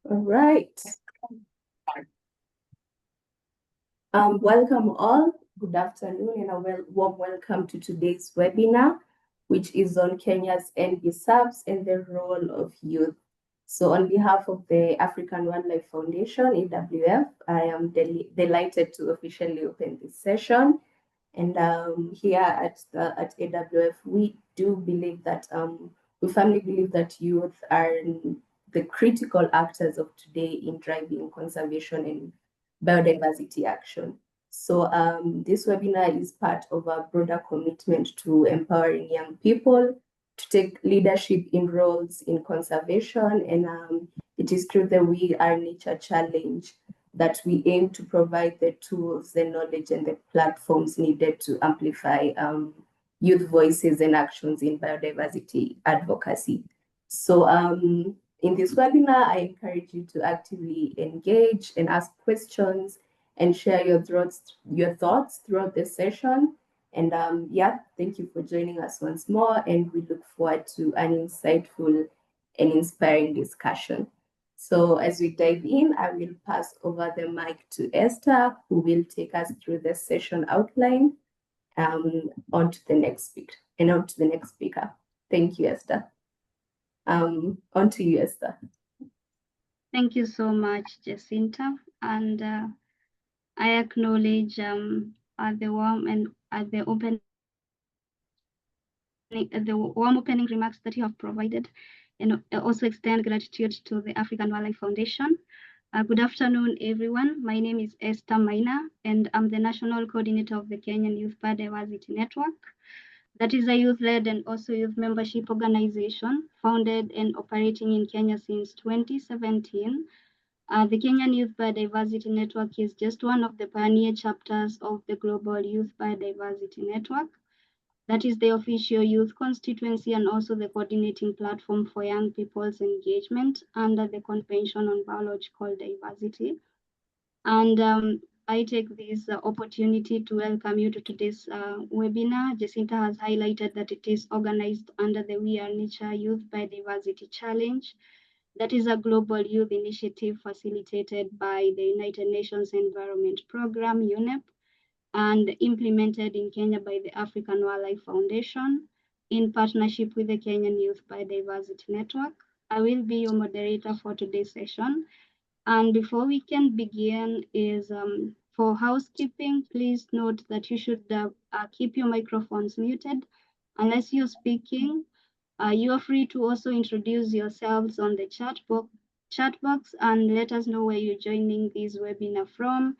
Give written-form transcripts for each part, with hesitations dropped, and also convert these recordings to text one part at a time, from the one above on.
All right. Welcome all. Good afternoon and a warm welcome to today's webinar, which is on Kenya's NBSAPs and the role of youth. So on behalf of the African Wildlife Foundation, AWF, I am delighted to officially open this session. And here at AWF, we do believe that, we firmly believe that youth are the critical actors of today in driving conservation and biodiversity action. So this webinar is part of a broader commitment to empowering young people to take leadership in roles in conservation. And it is through the We Are Nature Challenge that we aim to provide the tools, the knowledge, and the platforms needed to amplify youth voices and actions in biodiversity advocacy. So in this webinar, I encourage you to actively engage and ask questions and share your thoughts throughout the session. And yeah, thank you for joining us once more, and we look forward to an insightful and inspiring discussion. So as we dive in, I will pass over the mic to Esther, who will take us through the session outline on to the next speaker. Thank you, Esther. On to you, Esther. Thank you so much, Jacinta, and I acknowledge the warm and the warm opening remarks that you have provided, and also extend gratitude to the African Wildlife Foundation. Good afternoon, everyone. My name is Esther Maina, and I'm the National Coordinator of the Kenya Youth Biodiversity Network. That is a youth-led and also youth membership organization founded and operating in Kenya since 2017. The Kenyan Youth Biodiversity Network is just one of the pioneer chapters of the Global Youth Biodiversity Network. That is the official youth constituency and also the coordinating platform for young people's engagement under the Convention on Biological Diversity. And I take this opportunity to welcome you to today's webinar. Jacinta has highlighted that it is organized under the We Are Nature Youth Biodiversity Challenge. That is a global youth initiative facilitated by the United Nations Environment Program, UNEP, and implemented in Kenya by the African Wildlife Foundation in partnership with the Kenyan Youth Biodiversity Network. I will be your moderator for today's session. And before we can begin is for housekeeping, please note that you should keep your microphones muted unless you're speaking. You are free to also introduce yourselves on the chat box and let us know where you're joining this webinar from.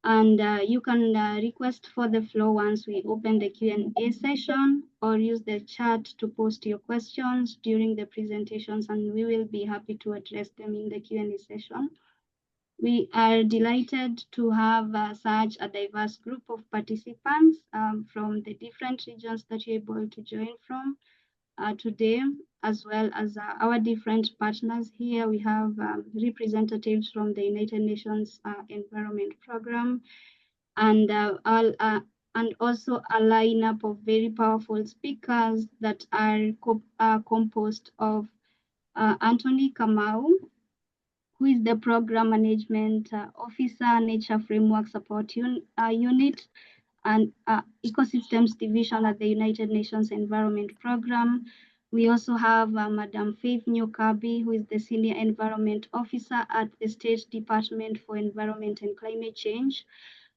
And you can request for the floor once we open the Q&A session, or use the chat to post your questions during the presentations, and we will be happy to address them in the Q&A session. We are delighted to have such a diverse group of participants from the different regions that you're able to join from today, as well as our different partners here. We have representatives from the United Nations Environment Program, and also a lineup of very powerful speakers that are composed of Anthony Kamau, who is the Program Management Officer, Nature Framework Support Unit, and Ecosystems Division at the United Nations Environment Program. We also have Madam Faith Nyokabi, who is the Senior Environment Officer at the State Department for Environment and Climate Change.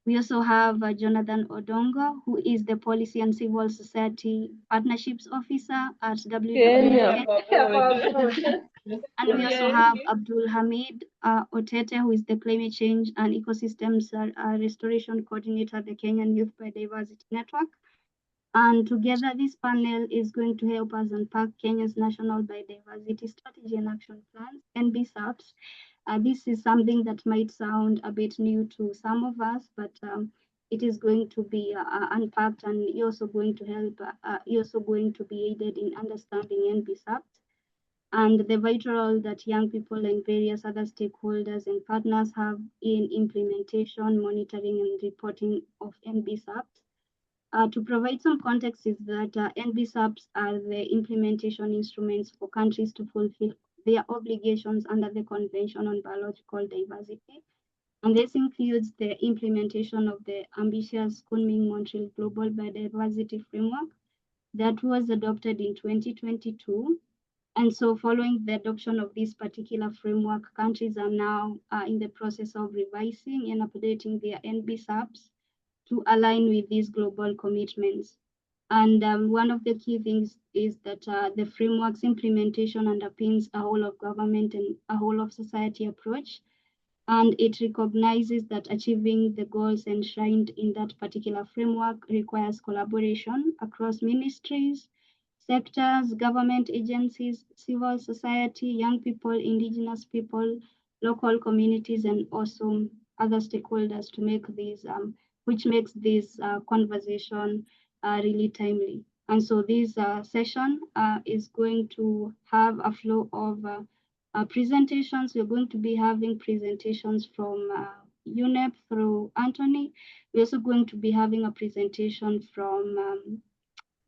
We also have Jonathan Odongo, who is the Policy and Civil Society Partnerships Officer at WWF. And we also have Abdul Hamid Otete, who is the Climate Change and Ecosystems Restoration Coordinator at the Kenyan Youth Biodiversity Network. And together, this panel is going to help us unpack Kenya's National Biodiversity Strategy and Action Plans, NBSAPs. This is something that might sound a bit new to some of us, but it is going to be unpacked, and you're also going to help, you're also going to be aided in understanding NBSAPs and the vital role that young people and various other stakeholders and partners have in implementation, monitoring, and reporting of NBSAPs. To provide some context is that NBSAPs are the implementation instruments for countries to fulfill their obligations under the Convention on Biological Diversity. And this includes the implementation of the ambitious Kunming-Montreal Global Biodiversity Framework that was adopted in 2022. And so following the adoption of this particular framework, countries are now in the process of revising and updating their NBSAPs to align with these global commitments. And one of the key things is that the framework's implementation underpins a whole of government and a whole of society approach. And it recognizes that achieving the goals enshrined in that particular framework requires collaboration across ministries, sectors, government agencies, civil society, young people, indigenous people, local communities, and also other stakeholders to make these, which makes this conversation really timely. And so this session is going to have a flow of presentations. We're going to be having presentations from UNEP through Anthony. We're also going to be having a presentation from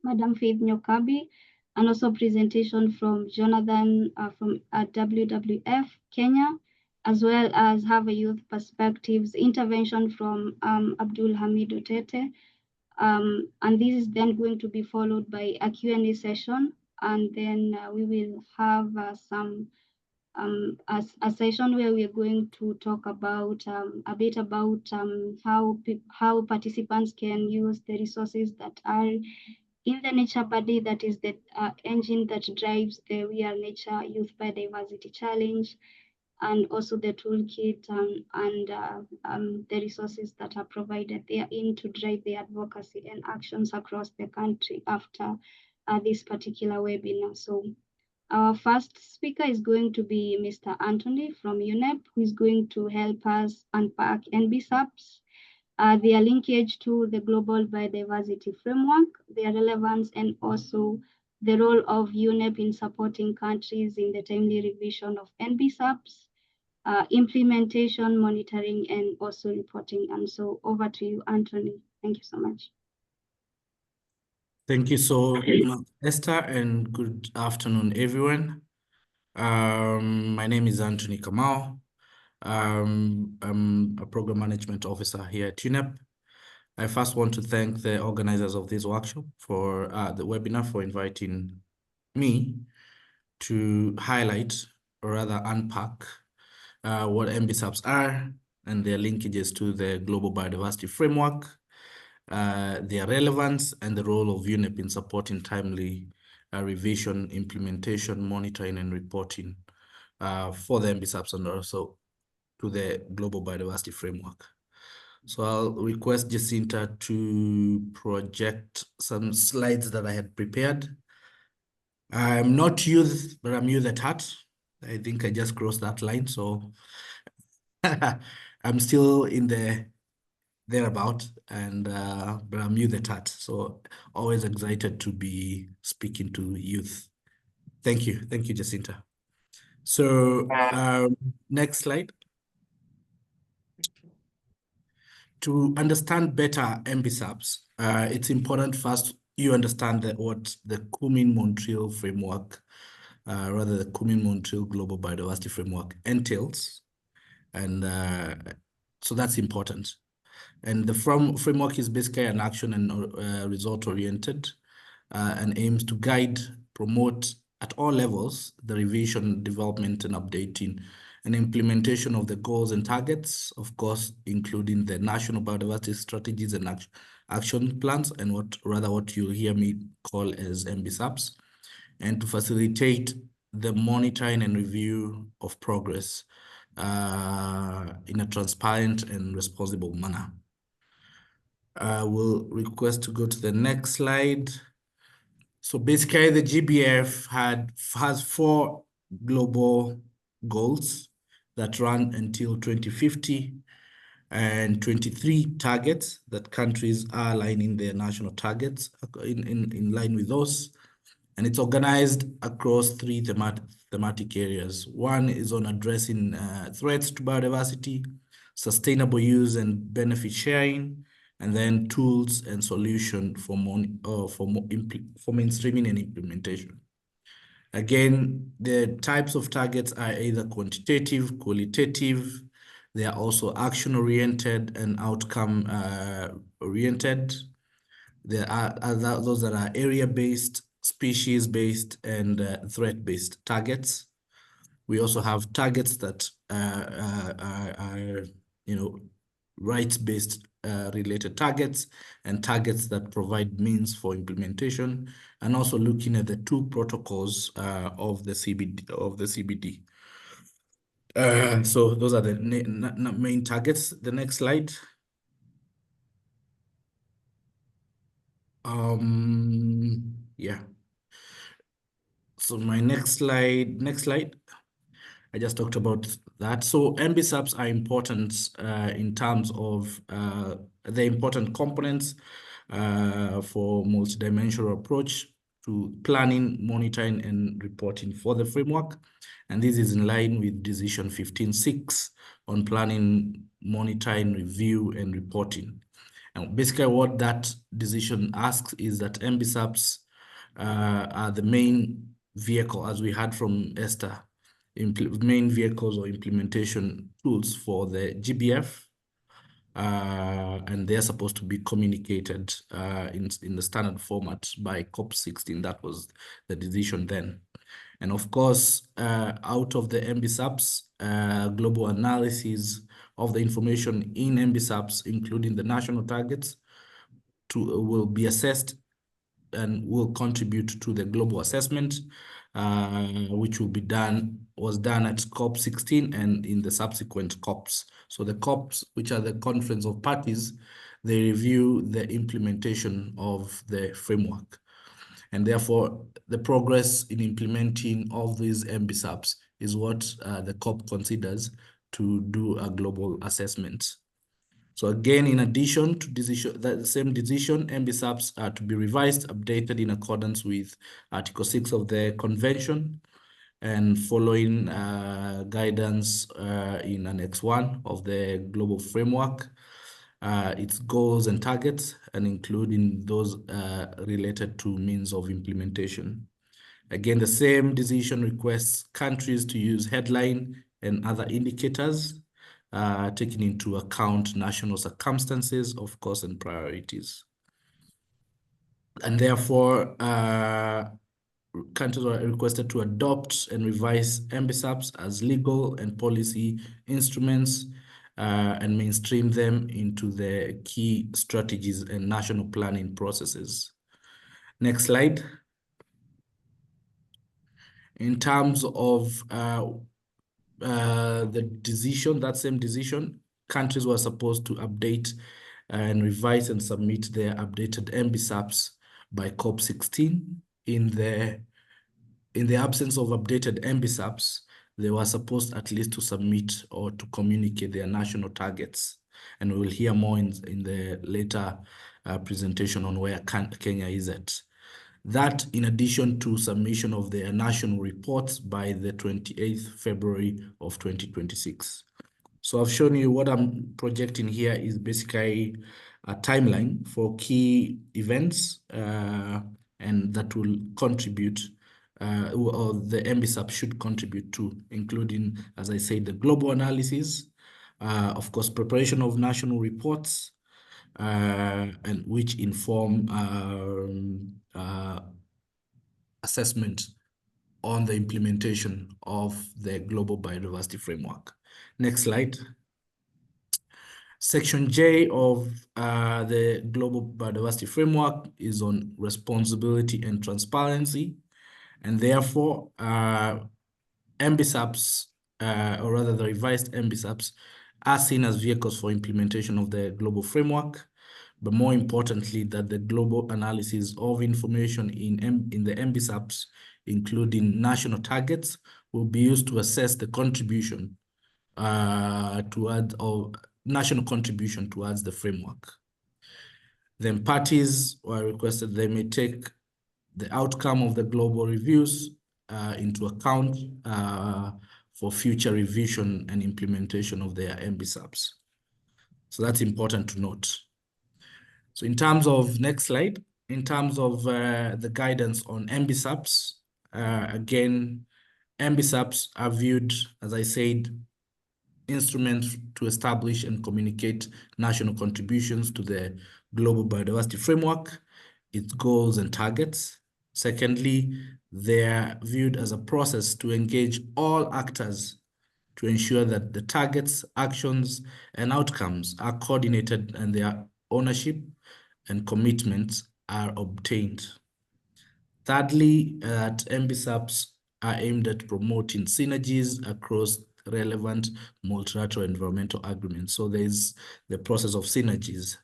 Madam Faith Nyokabi, and also presentation from Jonathan from WWF Kenya, as well as have a youth perspectives intervention from Abdul Hamid Otete. And this is then going to be followed by a Q&A session, and then we will have a session where we are going to talk about a bit about how participants can use the resources that are in the Nature Buddy, that is the engine that drives the We Are Nature Youth Biodiversity Challenge, and also the toolkit and the resources that are provided therein to drive the advocacy and actions across the country after this particular webinar. So our first speaker is going to be Mr. Anthony from UNEP, who is going to help us unpack NBSAPs, their linkage to the Global Biodiversity Framework, their relevance, and also the role of UNEP in supporting countries in the timely revision of NBSAPs, implementation, monitoring, and also reporting. And so over to you, Anthony. Thank you so much. Thank you so much, Esther, and good afternoon, everyone. My name is Anthony Kamau. I'm a program management officer here at UNEP. I first want to thank the organizers of this workshop for the webinar for inviting me to highlight, or rather unpack, what NBSAPs are and their linkages to the Global Biodiversity Framework, their relevance, and the role of UNEP in supporting timely revision, implementation, monitoring, and reporting for the NBSAPs and also to the Global Biodiversity Framework. So I'll request Jacinta to project some slides that I had prepared. I'm not youth, but I'm youth at heart. I think I just crossed that line, so I'm still in the thereabout, and but I'm youth at heart, so always excited to be speaking to youth. Thank you, Jacinta. So next slide. To understand better NBSAPs, it's important first you understand what the Kunming-Montreal framework, rather the Kunming-Montreal Global Biodiversity Framework entails, and so that's important. And the framework is basically an action and result-oriented and aims to guide, promote at all levels the revision, development, and updating and implementation of the goals and targets, of course, including the national biodiversity strategies and action plans, and what you'll hear me call as NBSAPs, and to facilitate the monitoring and review of progress in a transparent and responsible manner. We'll request to go to the next slide. So basically, the GBF has 4 global goals that run until 2050 and 23 targets that countries are aligning their national targets in line with those. And it's organized across 3 thematic areas. One is on addressing threats to biodiversity, sustainable use and benefit sharing, and then tools and solution for mainstreaming and implementation. Again, the types of targets are either quantitative, qualitative. They are also action-oriented and outcome-oriented. There are those that are area-based, species-based, and threat-based targets. We also have targets that are rights-based related targets, and targets that provide means for implementation, and also looking at the two protocols of the CBD. So those are the main targets. The next slide. Yeah. So my next slide. I just talked about that. So NBSAPs are important in terms of the important components for multidimensional approach to planning, monitoring, and reporting for the framework. And this is in line with Decision 15.6 on planning, monitoring, review, and reporting. And basically what that decision asks is that NBSAPs are the main vehicle, as we heard from Esther, main vehicles or implementation tools for the GBF, and they're supposed to be communicated in the standard format by COP16. That was the decision then. And of course, out of the NBSAPs, global analysis of the information in NBSAPs, including the national targets, will be assessed and will contribute to the global assessment, which was done at COP16 and in the subsequent COPs. So the COPs, which are the Conference of Parties, they review the implementation of the framework. And therefore, the progress in implementing of these NBSAPs is what the COP considers to do a global assessment. So again, in addition to the same decision, NBSAPs are to be revised, updated in accordance with Article 6 of the Convention and following guidance in Annex 1 of the Global Framework, its goals and targets, and including those related to means of implementation. Again, the same decision requests countries to use headline and other indicators, taking into account national circumstances, of course, and priorities. And therefore, countries are requested to adopt and revise NBSAPs as legal and policy instruments and mainstream them into the key strategies and national planning processes. Next slide. In terms of the decision, that same decision, countries were supposed to update and revise and submit their updated NBSAPs by COP16. In the absence of updated NBSAPs, they were supposed at least to submit or to communicate their national targets. And we will hear more in the later presentation on where Kenya is at. That, in addition to submission of their national reports by the 28th February of 2026. So I've shown you what I'm projecting here is basically a timeline for key events and that will contribute, or the NBSAP should contribute to, including, as I said, the global analysis, of course, preparation of national reports, and which inform assessment on the implementation of the Global Biodiversity Framework. Next slide. Section J of the Global Biodiversity Framework is on responsibility and transparency, and therefore NBSAPs, or rather the revised NBSAPs, are seen as vehicles for implementation of the global framework, but more importantly, that the global analysis of information in the NBSAPs, including national targets, will be used to assess the contribution national contribution towards the framework. Then parties were requested they may take the outcome of the global reviews into account for future revision and implementation of their NBSAPs. So that's important to note. So in terms of, next slide, in terms of the guidance on NBSAPs, Again, NBSAPs are viewed, as I said, instruments to establish and communicate national contributions to the global biodiversity framework, its goals and targets. Secondly, they are viewed as a process to engage all actors to ensure that the targets, actions, and outcomes are coordinated and their ownership and commitments are obtained. Thirdly, NBSAPs are aimed at promoting synergies across relevant multilateral environmental agreements. So there's the process of synergies.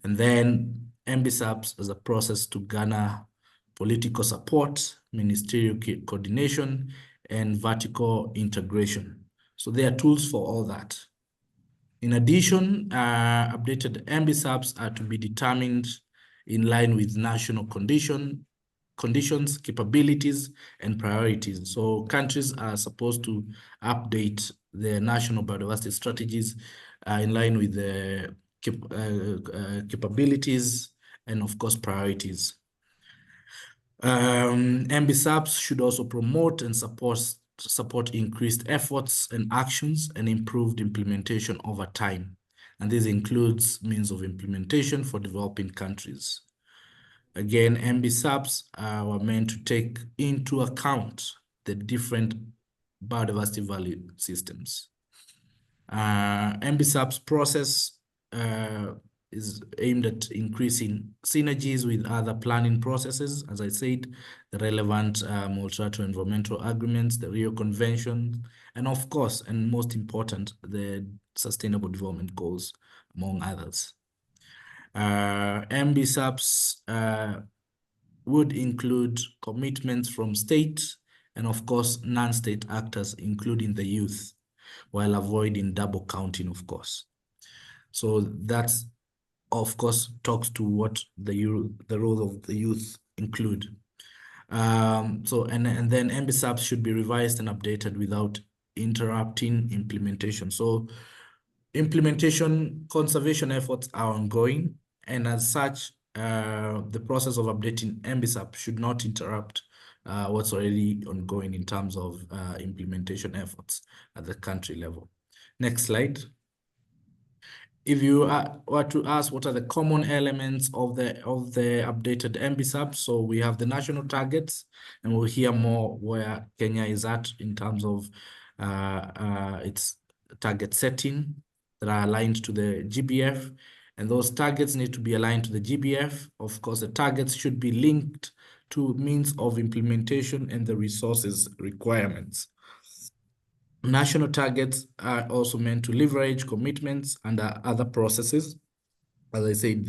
And then NBSAPs as a process to garner political support, ministerial coordination, and vertical integration. So there are tools for all that. In addition, updated NBSAPs are to be determined in line with national conditions, capabilities, and priorities. So countries are supposed to update their national biodiversity strategies in line with the capabilities and, of course, priorities. NBSAPs should also promote and support increased efforts and actions and improved implementation over time. And this includes means of implementation for developing countries. Again, NBSAPs were meant to take into account the different biodiversity value systems. NBSAPs process is aimed at increasing synergies with other planning processes, as I said, the relevant multilateral environmental agreements, the Rio Convention, and of course, and most important, the Sustainable Development Goals, among others. NBSAPs would include commitments from state and, of course, non-state actors, including the youth, while avoiding double counting, of course. So that's, of course, talks to what the role of the youth include. And then NBSAPs should be revised and updated without interrupting implementation. So implementation conservation efforts are ongoing, and as such, the process of updating NBSAP should not interrupt what's already ongoing in terms of implementation efforts at the country level. Next slide. If you were to ask what are the common elements of the updated NBSAP, so we have the national targets, and we'll hear more where Kenya is at in terms of its target setting that are aligned to the GBF, and those targets need to be aligned to the GBF. Of course, the targets should be linked to means of implementation and the resources requirements. National targets are also meant to leverage commitments under other processes. As I said,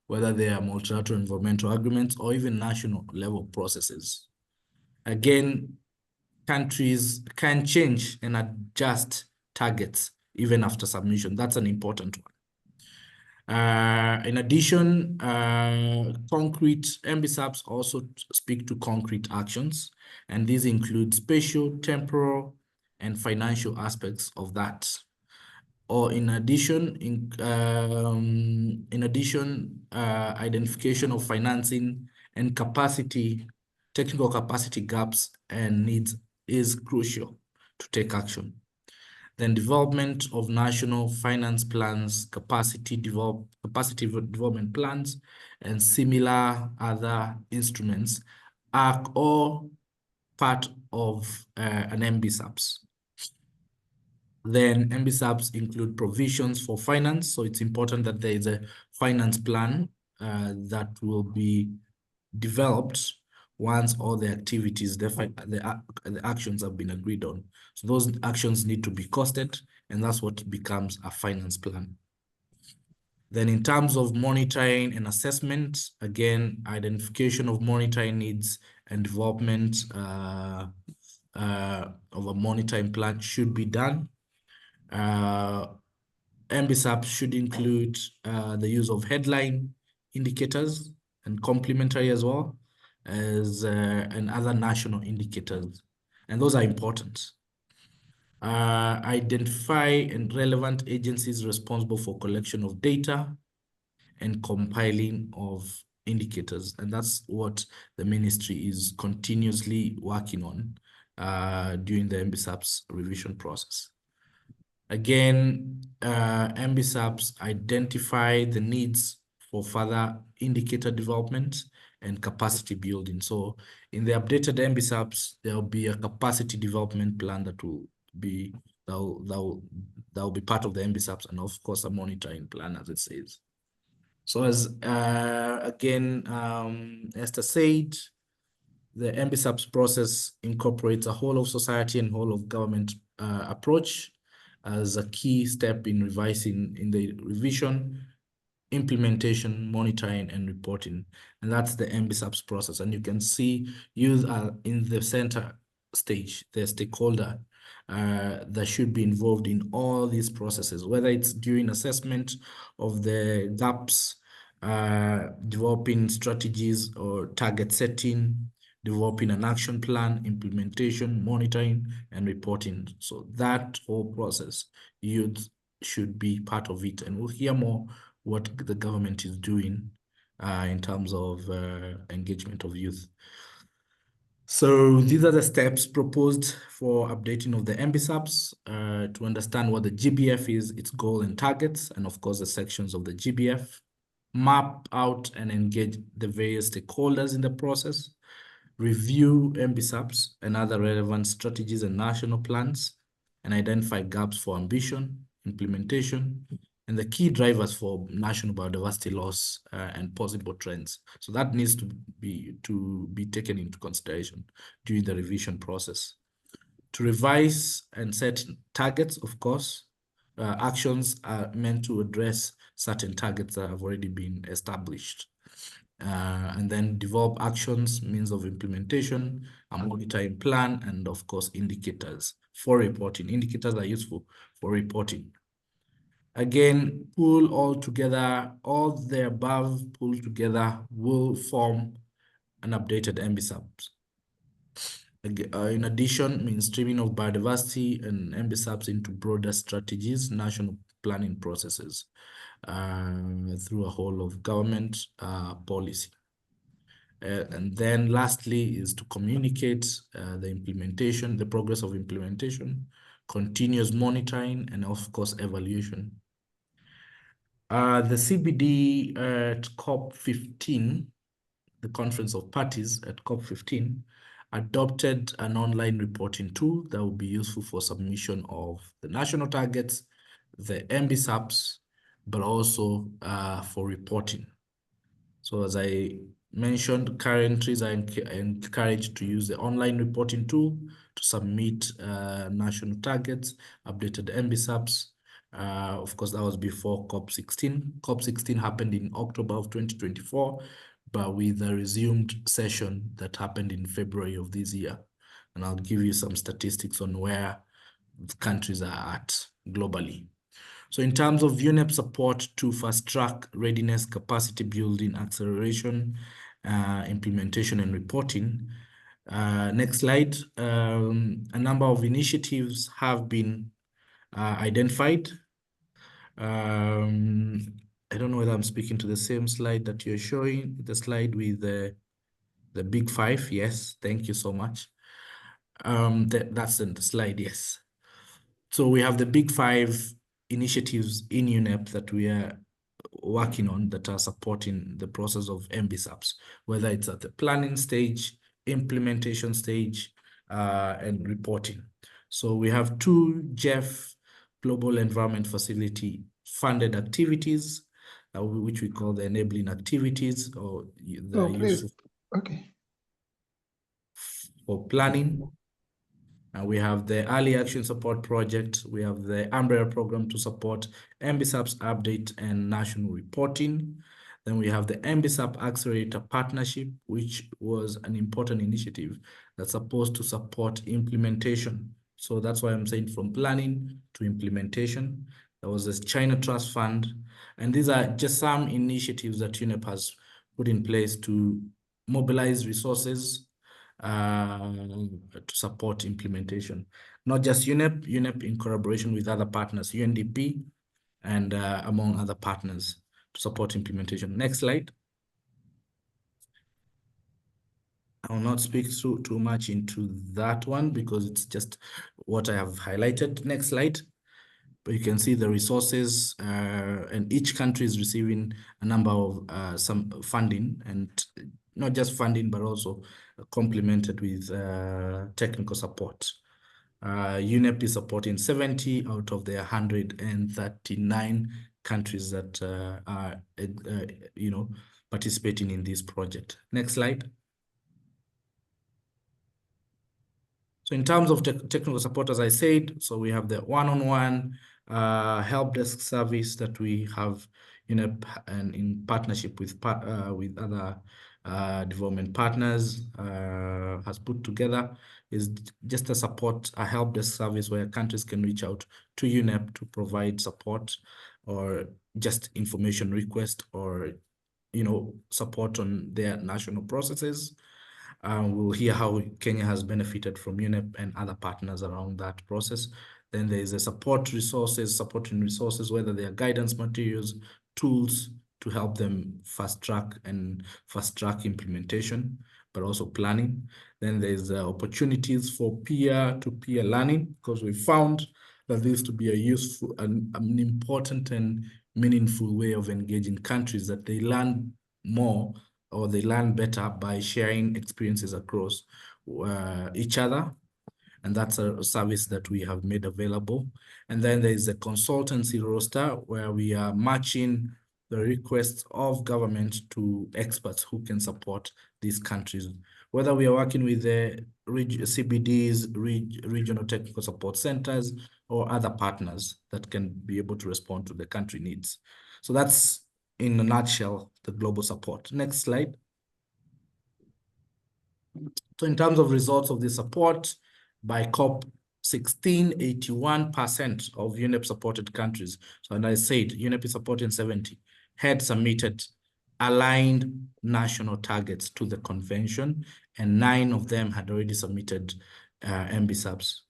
whether they are multilateral environmental agreements or even national level processes. Again, countries can change and adjust targets even after submission. That's an important one. In addition, concrete NBSAPs also speak to concrete actions, and these include spatial, temporal, and financial aspects of that. Or in addition, identification of financing and technical capacity gaps and needs is crucial to take action. Then development of national finance plans, capacity development plans, and similar other instruments are all part of an NBSAPs. Then NBSAPs include provisions for finance, so it's important that there is a finance plan that will be developed once all the activities, the actions have been agreed on. So those actions need to be costed, and that's what becomes a finance plan. Then in terms of monitoring and assessment, again, identification of monitoring needs and development of a monitoring plan should be done. NBSAP should include the use of headline indicators and complementary as well as and other national indicators, and those are important. Identify and relevant agencies responsible for collection of data and compiling of indicators, and that's what the ministry is continuously working on during the NBSAPs revision process. Again, NBSAPs identify the needs for further indicator development and capacity building. So in the updated NBSAPs, there will be a capacity development plan that will be part of the NBSAPs, and of course a monitoring plan, as it says. So as again, Esther said, the NBSAPs process incorporates a whole of society and whole of government approach as a key step in revising in the revision, implementation, monitoring, and reporting. And that's the NBSAPs process. And you can see youth are in the center stage, the stakeholder that should be involved in all these processes, whether it's during assessment of the gaps, developing strategies or target setting, developing an action plan, implementation, monitoring, and reporting. So that whole process, youth should be part of it. And we'll hear more what the government is doing in terms of engagement of youth. So these are the steps proposed for updating of the NBSAPs to understand what the GBF is, its goal and targets, and of course the sections of the GBF, map out and engage the various stakeholders in the process, review NBSAPs and other relevant strategies and national plans, and identify gaps for ambition, implementation, and the key drivers for national biodiversity loss and possible trends. So that needs to be taken into consideration during the revision process. To revise and set targets, of course, actions are meant to address certain targets that have already been established. And then develop actions, means of implementation, a monitoring plan, and of course, indicators for reporting. Indicators are useful for reporting. Again, pull all together, all the above pulled together will form an updated NBSAPs. In addition, mainstreaming of biodiversity and NBSAPs into broader strategies, national planning processes through a whole of government policy. And then lastly is to communicate the implementation, the progress of implementation, continuous monitoring, and of course, evaluation. The CBD at COP15, the Conference of Parties at COP15, adopted an online reporting tool that will be useful for submission of the national targets, the NBSAPs, but also for reporting. So as I mentioned, countries are encouraged to use the online reporting tool to submit national targets, updated NBSAPs. Of course, that was before COP16. COP16 happened in October of 2024, but with a resumed session that happened in February of this year. And I'll give you some statistics on where the countries are at globally. So in terms of UNEP support to fast-track readiness, capacity building, acceleration, implementation, and reporting. Next slide. A number of initiatives have been identified. I don't know whether I'm speaking to the same slide that you're showing, the slide with the big five. Yes, thank you so much. That's in the slide, yes. So we have the big five initiatives in UNEP that we are working on that are supporting the process of NBSAPs, whether it's at the planning stage, implementation stage, and reporting. So we have 2 GEF Global Environment Facility funded activities, which we call the enabling activities, or the use for planning. We have the Early Action Support Project. We have the Umbrella Program to support NBSAPs update and national reporting. Then we have the NBSAP Accelerator Partnership, which was an important initiative that's supposed to support implementation. So that's why I'm saying from planning to implementation. There was this China Trust Fund. And these are just some initiatives that UNEP has put in place to mobilize resources to support implementation. Not just UNEP in collaboration with other partners, UNDP, and among other partners to support implementation. Next slide. I will not speak too much into that one because it's just what I have highlighted. Next slide. But you can see the resources, and each country is receiving a number of some funding, and not just funding, but also complemented with technical support. UNEP is supporting 70 out of the 139 countries that are, participating in this project. Next slide. So in terms of technical support, as I said, so we have the one-on-one help desk service that we have, and in partnership with other development partners, has put together, is just a help desk service where countries can reach out to UNEP to provide support or just information request or support on their national processes. We'll hear how Kenya has benefited from UNEP and other partners around that process. Then there is a supporting resources, whether they are guidance materials, tools to help them fast track implementation, but also planning. Then there's opportunities for peer-to-peer learning, because we found that this to be a useful and an important and meaningful way of engaging countries, that they learn more or they learn better by sharing experiences across each other. And that's a service that we have made available. And then there is a consultancy roster where we are matching the requests of government to experts who can support these countries, whether we are working with the CBDs, regional technical support centers, or other partners that can be able to respond to the country needs. So that's, in a nutshell, the global support. Next slide. So in terms of results of this support, by COP16, 81% of UNEP supported countries, so and I said UNEP is supporting 70, had submitted aligned national targets to the convention, and 9 of them had already submitted NBSAPs.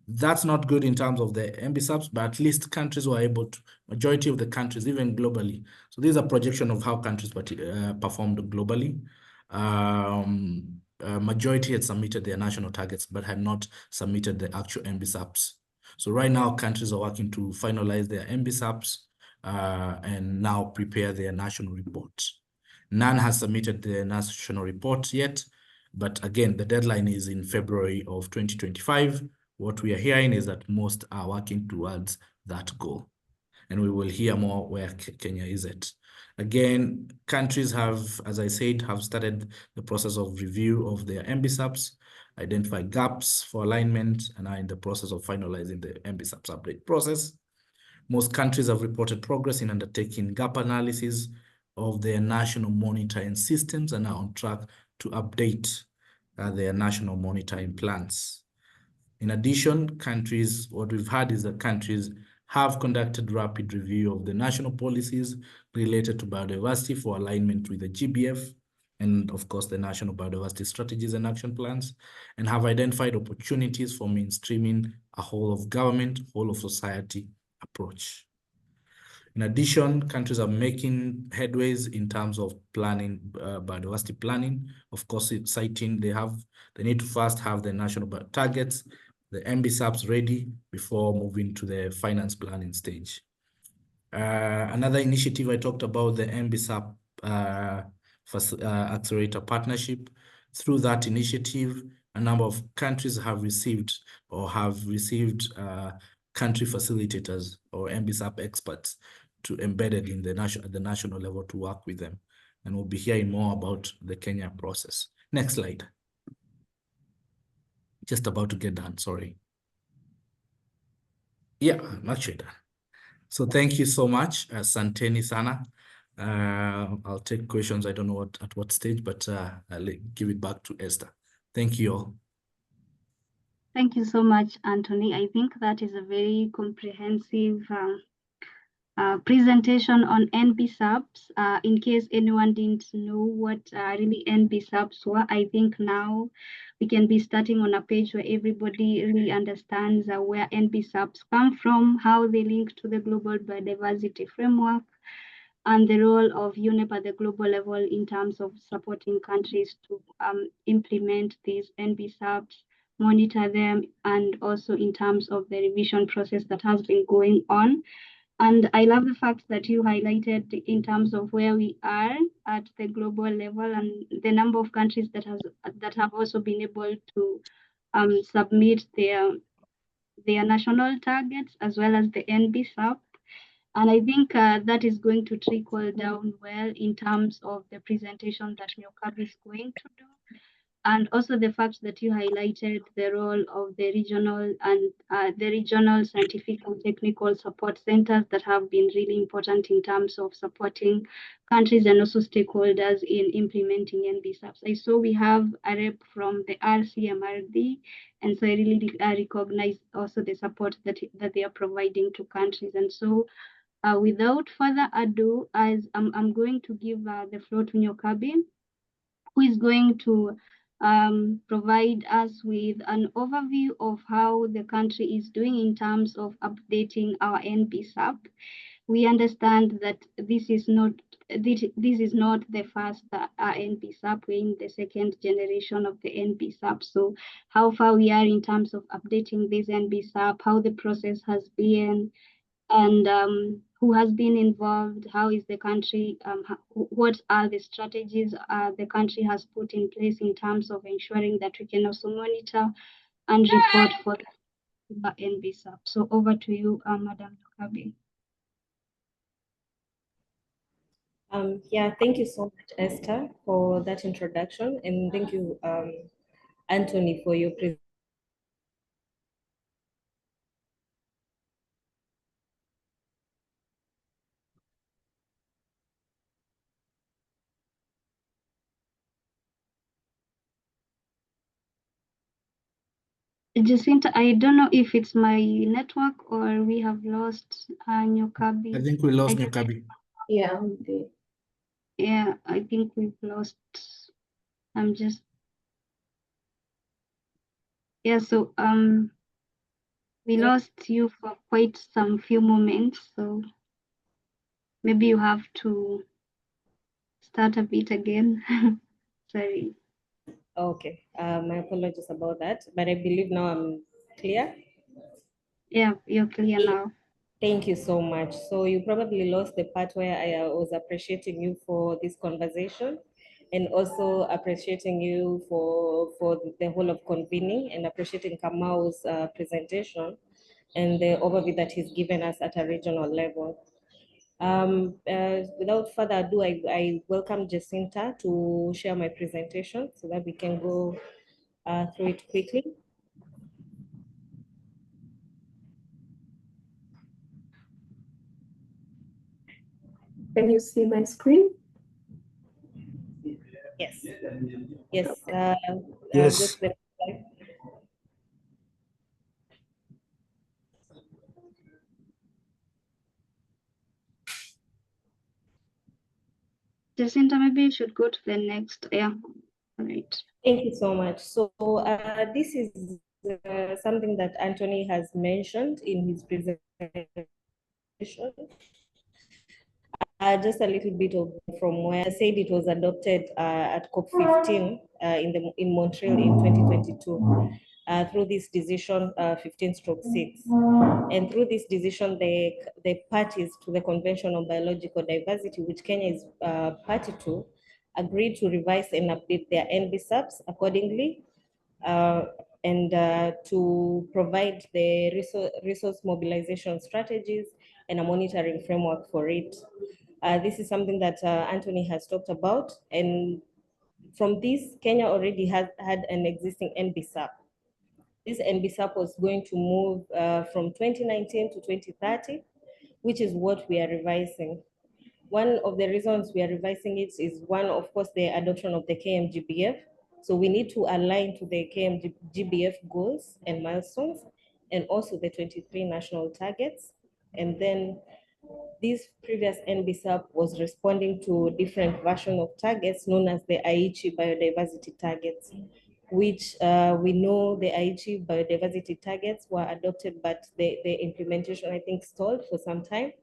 That's not good in terms of the NBSAPs, but at least countries were able to, majority of the countries, even globally. So these are projection of how countries performed globally. Majority had submitted their national targets, but had not submitted the actual NBSAPs. So right now, countries are working to finalize their NBSAPs and now prepare their national reports. None has submitted their national report yet, but again, the deadline is in February of 2025. What we are hearing is that most are working towards that goal. And we will hear more where Kenya is at. Again, countries have, as I said, have started the process of review of their NBSAPs, identify gaps for alignment, and are in the process of finalizing the NBSAPs update process. Most countries have reported progress in undertaking gap analysis of their national monitoring systems and are on track to update their national monitoring plans. In addition, what we've had is that countries have conducted rapid review of the national policies related to biodiversity for alignment with the GBF and, of course, the national biodiversity strategies and action plans, and have identified opportunities for mainstreaming a whole of government, whole of society approach. In addition, countries are making headways in terms of planning, biodiversity planning. Of course, citing they need to first have the national targets, the NBSAPs ready before moving to the finance planning stage. Another initiative I talked about, the NBSAP Accelerator Partnership. Through that initiative, a number of countries have received country facilitators or NBSAP experts to embedded in the national level to work with them. And we'll be hearing more about the Kenya process. Next slide. Just about to get done, sorry. Yeah, I'm actually done. So thank you so much, Santeni Sana. I'll take questions. I don't know at what stage, but I'll give it back to Esther. Thank you all. Thank you so much, Anthony. I think that is a very comprehensive presentation on NBSAPs. In case anyone didn't know what really NBSAPs were, I think now we can be starting on a page where everybody really understands where NBSAPs come from, how they link to the Global Biodiversity Framework, and the role of UNEP at the global level in terms of supporting countries to implement these NBSAPs, monitor them, and also in terms of the revision process that has been going on. And I love the fact that you highlighted in terms of where we are at the global level and the number of countries that have also been able to submit their national targets as well as the NBSAP. And I think that is going to trickle down well in terms of the presentation that Nyokabi is going to do. And also the fact that you highlighted the role of the regional scientific and technical support centers that have been really important in terms of supporting countries and also stakeholders in implementing NBSAPs. I saw we have a rep from the RCMRD, and so I really recognize also the support that they are providing to countries. And so without further ado, as I'm going to give the floor to Nyokabi, who is going to provide us with an overview of how the country is doing in terms of updating our NBSAP. We understand that this is not the first NBSAP. We're in the second generation of the NBSAP. So how far we are in terms of updating this NBSAP, how the process has been, and who has been involved, how is the country, what are the strategies the country has put in place in terms of ensuring that we can also monitor and report for the NBSAP. So over to you, Madam Nyokabi. Yeah, thank you so much, Esther, for that introduction, and thank you, Anthony, for your presentation. Jacinta, I don't know if it's my network or we have lost Nyokabi. I think we lost Nyokabi. Yeah, we did. Yeah, I think we've lost. So we lost you for quite some few moments, so maybe you have to start a bit again. Sorry. Okay, my apologies about that, but I believe now I'm clear. Yeah, you're clear now. Thank you so much. So you probably lost the part where I was appreciating you for this conversation, and also appreciating you for the whole of convening, and appreciating Kamau's presentation and the overview that he's given us at a regional level. Without further ado, I welcome Jacinta to share my presentation so that we can go through it quickly. Can you see my screen? Yes. Yes. Yes. Just the Jacinta, maybe you should go to the next. Yeah, all right. Thank you so much. So this is something that Anthony has mentioned in his presentation. Just a little bit of from where I said it was adopted at COP15 in Montreal in 2022 through this decision 15/6. And through this decision, the parties to the Convention on Biological Diversity, which Kenya is party to, agreed to revise and update their NBSAPs accordingly, and to provide the resource mobilization strategies and a monitoring framework for it. This is something that Anthony has talked about, and from this, Kenya already had an existing NBSAP. This NBSAP was going to move from 2019 to 2030, which is what we are revising. One of the reasons we are revising it is one, of course, the adoption of the KMGBF. So we need to align to the KMGBF goals and milestones, and also the 23 national targets. And then this previous NBSAP was responding to different version of targets known as the Aichi biodiversity targets, which we know the Aichi biodiversity targets were adopted, but the implementation, I think, stalled for some time.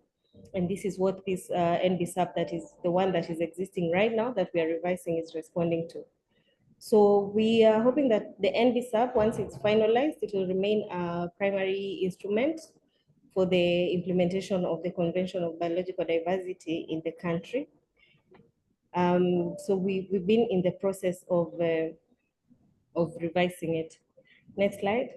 And this is what this NBSAP, that is the one that is existing right now that we are revising, is responding to. So we are hoping that the NBSAP, once it's finalized, it will remain a primary instrument for the implementation of the Convention of Biological Diversity in the country. So we've been in the process of revising it. Next slide.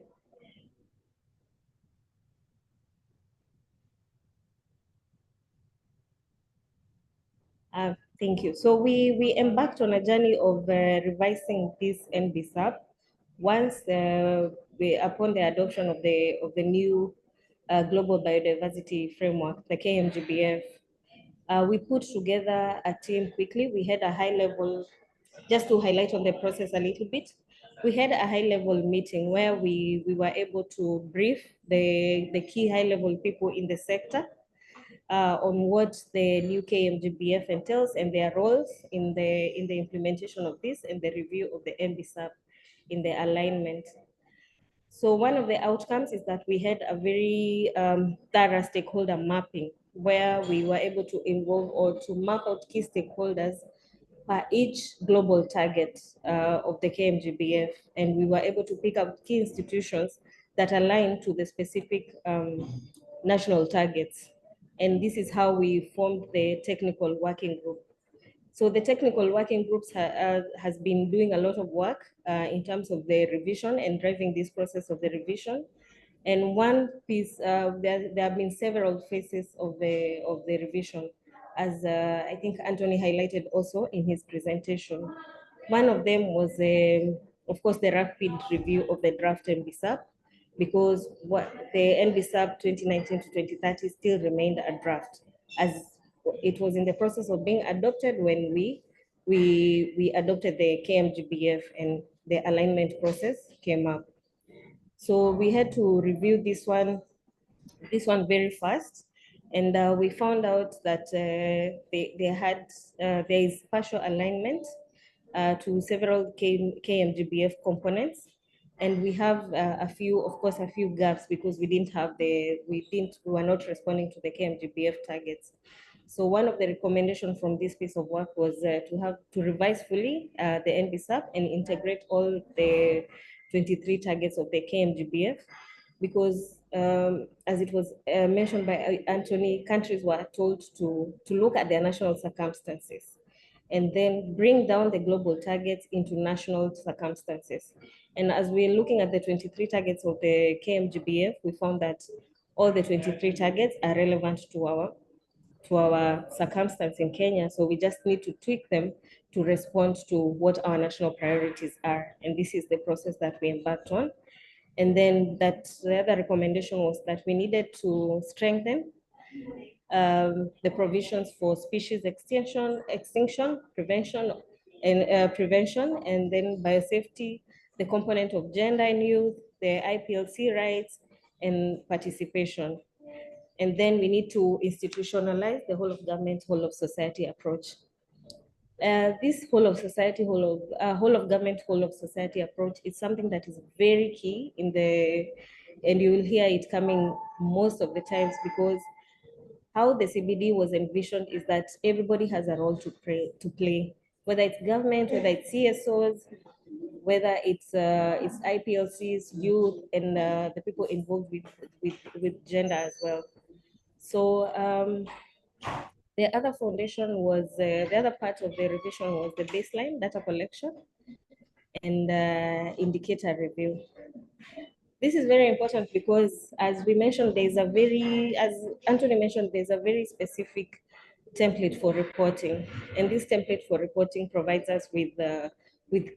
Thank you. So we embarked on a journey of revising this NBSAP once upon the adoption of the new Global Biodiversity Framework, the KMGBF. We put together a team quickly. We had a high level, just to highlight on the process a little bit, we had a high level meeting where we were able to brief the key high level people in the sector on what the new KMGBF entails and their roles in the implementation of this and the review of the NBSAP in the alignment. So one of the outcomes is that we had a very thorough stakeholder mapping where we were able to involve or to map out key stakeholders per each global target of the KMGBF. And we were able to pick up key institutions that align to the specific national targets. And this is how we formed the technical working group. So the technical working groups has been doing a lot of work in terms of the revision and driving this process of the revision. And one piece, there have been several phases of the revision, as I think Anthony highlighted also in his presentation. One of them was, of course, the rapid review of the draft NBSAP, because what the NBSAP 2019 to 2030 still remained a draft, as it was in the process of being adopted when we adopted the KMGBF and the alignment process came up. So we had to review this one very fast, and we found out that there is partial alignment to several KMGBF components. And we have a few gaps because we were not responding to the KMGBF targets. So one of the recommendations from this piece of work was to revise fully the NBSAP and integrate all the 23 targets of the KMGBF, because as it was mentioned by Anthony, countries were told to look at their national circumstances and then bring down the global targets into national circumstances. And as we're looking at the 23 targets of the KMGBF, we found that all the 23 targets are relevant to our circumstance in Kenya. So we just need to tweak them to respond to what our national priorities are. And this is the process that we embarked on. And then the other recommendation was that we needed to strengthen the provisions for species extinction, prevention, and then biosafety, the component of gender and youth, the IPLC rights, and participation. And then we need to institutionalize the whole of government, whole of society approach. This whole of society, whole of government, whole of society approach is something that is very key and you will hear it coming most of the times, because how the CBD was envisioned is that everybody has a role to play, whether it's government, whether it's CSOs, whether it's IPLCs, youth, and the people involved with gender as well. So the other foundation was, the other part of the revision was the baseline data collection and indicator review. This is very important because, as we mentioned, as Anthony mentioned, there's a very specific template for reporting. And this template for reporting provides us with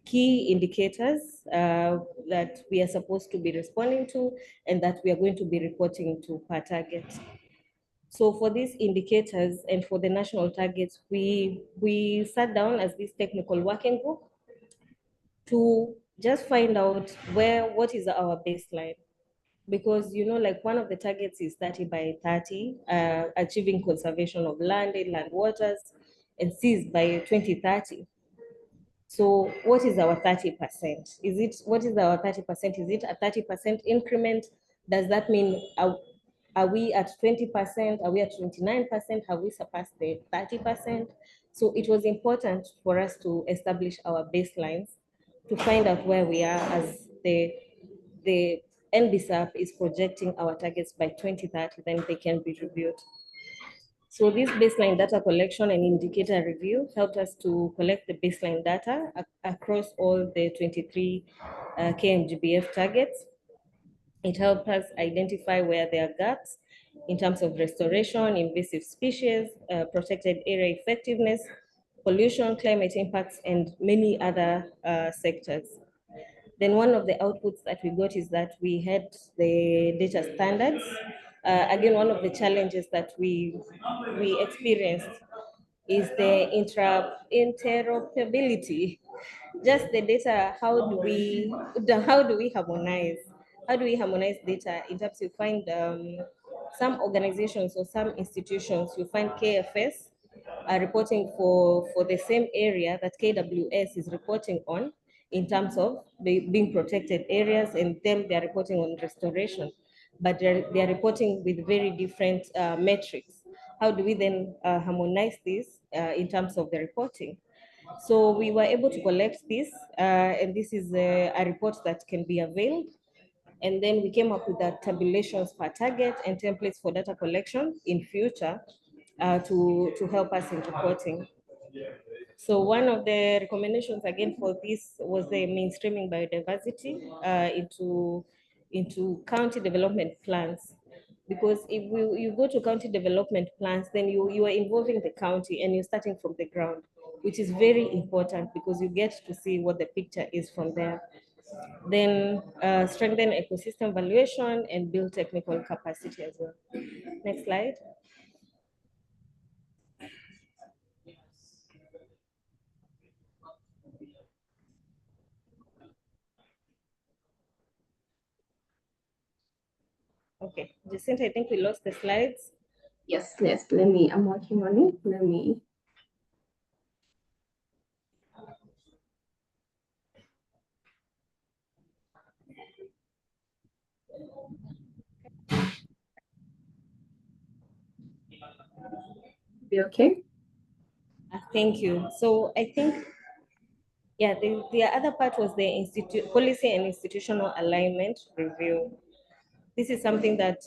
key indicators that we are supposed to be responding to and that we are going to be reporting to per target. So for these indicators and for the national targets, we sat down as this technical working group to just find out what is our baseline. Because, like one of the targets is 30 by 30, achieving conservation of land, waters, and seas by 2030. So what is our 30%? What is our 30%? Is it a 30% increment? Does that mean Are we at 20%? Are we at 29%? Have we surpassed the 30%? So it was important for us to establish our baselines to find out where we are as the NBSAP is projecting our targets by 2030, then they can be reviewed. So this baseline data collection and indicator review helped us to collect the baseline data across all the 23 KMGBF targets. It helped us identify where there are gaps in terms of restoration, invasive species, protected area effectiveness, pollution, climate impacts, and many other sectors. Then one of the outputs that we got is that we had the data standards. Again, one of the challenges that we experienced is the interoperability. Just the data, how do we harmonize? How do we harmonize data in terms you find some organizations or some institutions, you find KFS are reporting for the same area that KWS is reporting on in terms of being protected areas, and them they're reporting on restoration, but they're reporting with very different metrics. How do we then harmonize this in terms of the reporting? So we were able to collect this, and this is a report that can be availed. And then we came up with the tabulations per target and templates for data collection in future to help us in reporting. So one of the recommendations again for this was the mainstreaming biodiversity into county development plans. Because if you go to county development plans, then you are involving the county and you're starting from the ground, which is very important because you get to see what the picture is from there. Then strengthen ecosystem valuation and build technical capacity as well. Next slide. Okay, Jacinta, I think we lost the slides. Yes, I'm working on it. Let me. Be okay? Thank you. So I think, yeah, the other part was the policy and institutional alignment review. This is something that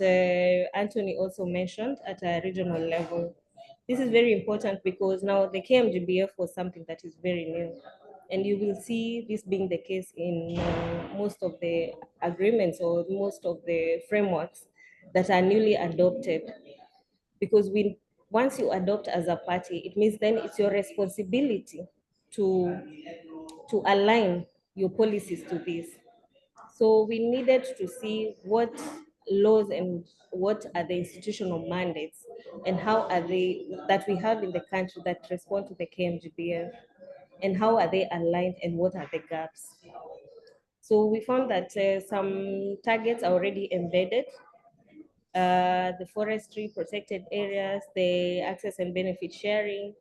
Anthony also mentioned at a regional level. This is very important because now the KMGBF was something that is very new. And you will see this being the case in most of the agreements or most of the frameworks that are newly adopted. Because once you adopt as a party, it means then it's your responsibility to align your policies to this. So we needed to see what laws and what are the institutional mandates and how are they that we have in the country that respond to the KMGBF, and how are they aligned and what are the gaps. So we found that some targets are already embedded. The forestry protected areas, the access and benefit sharing,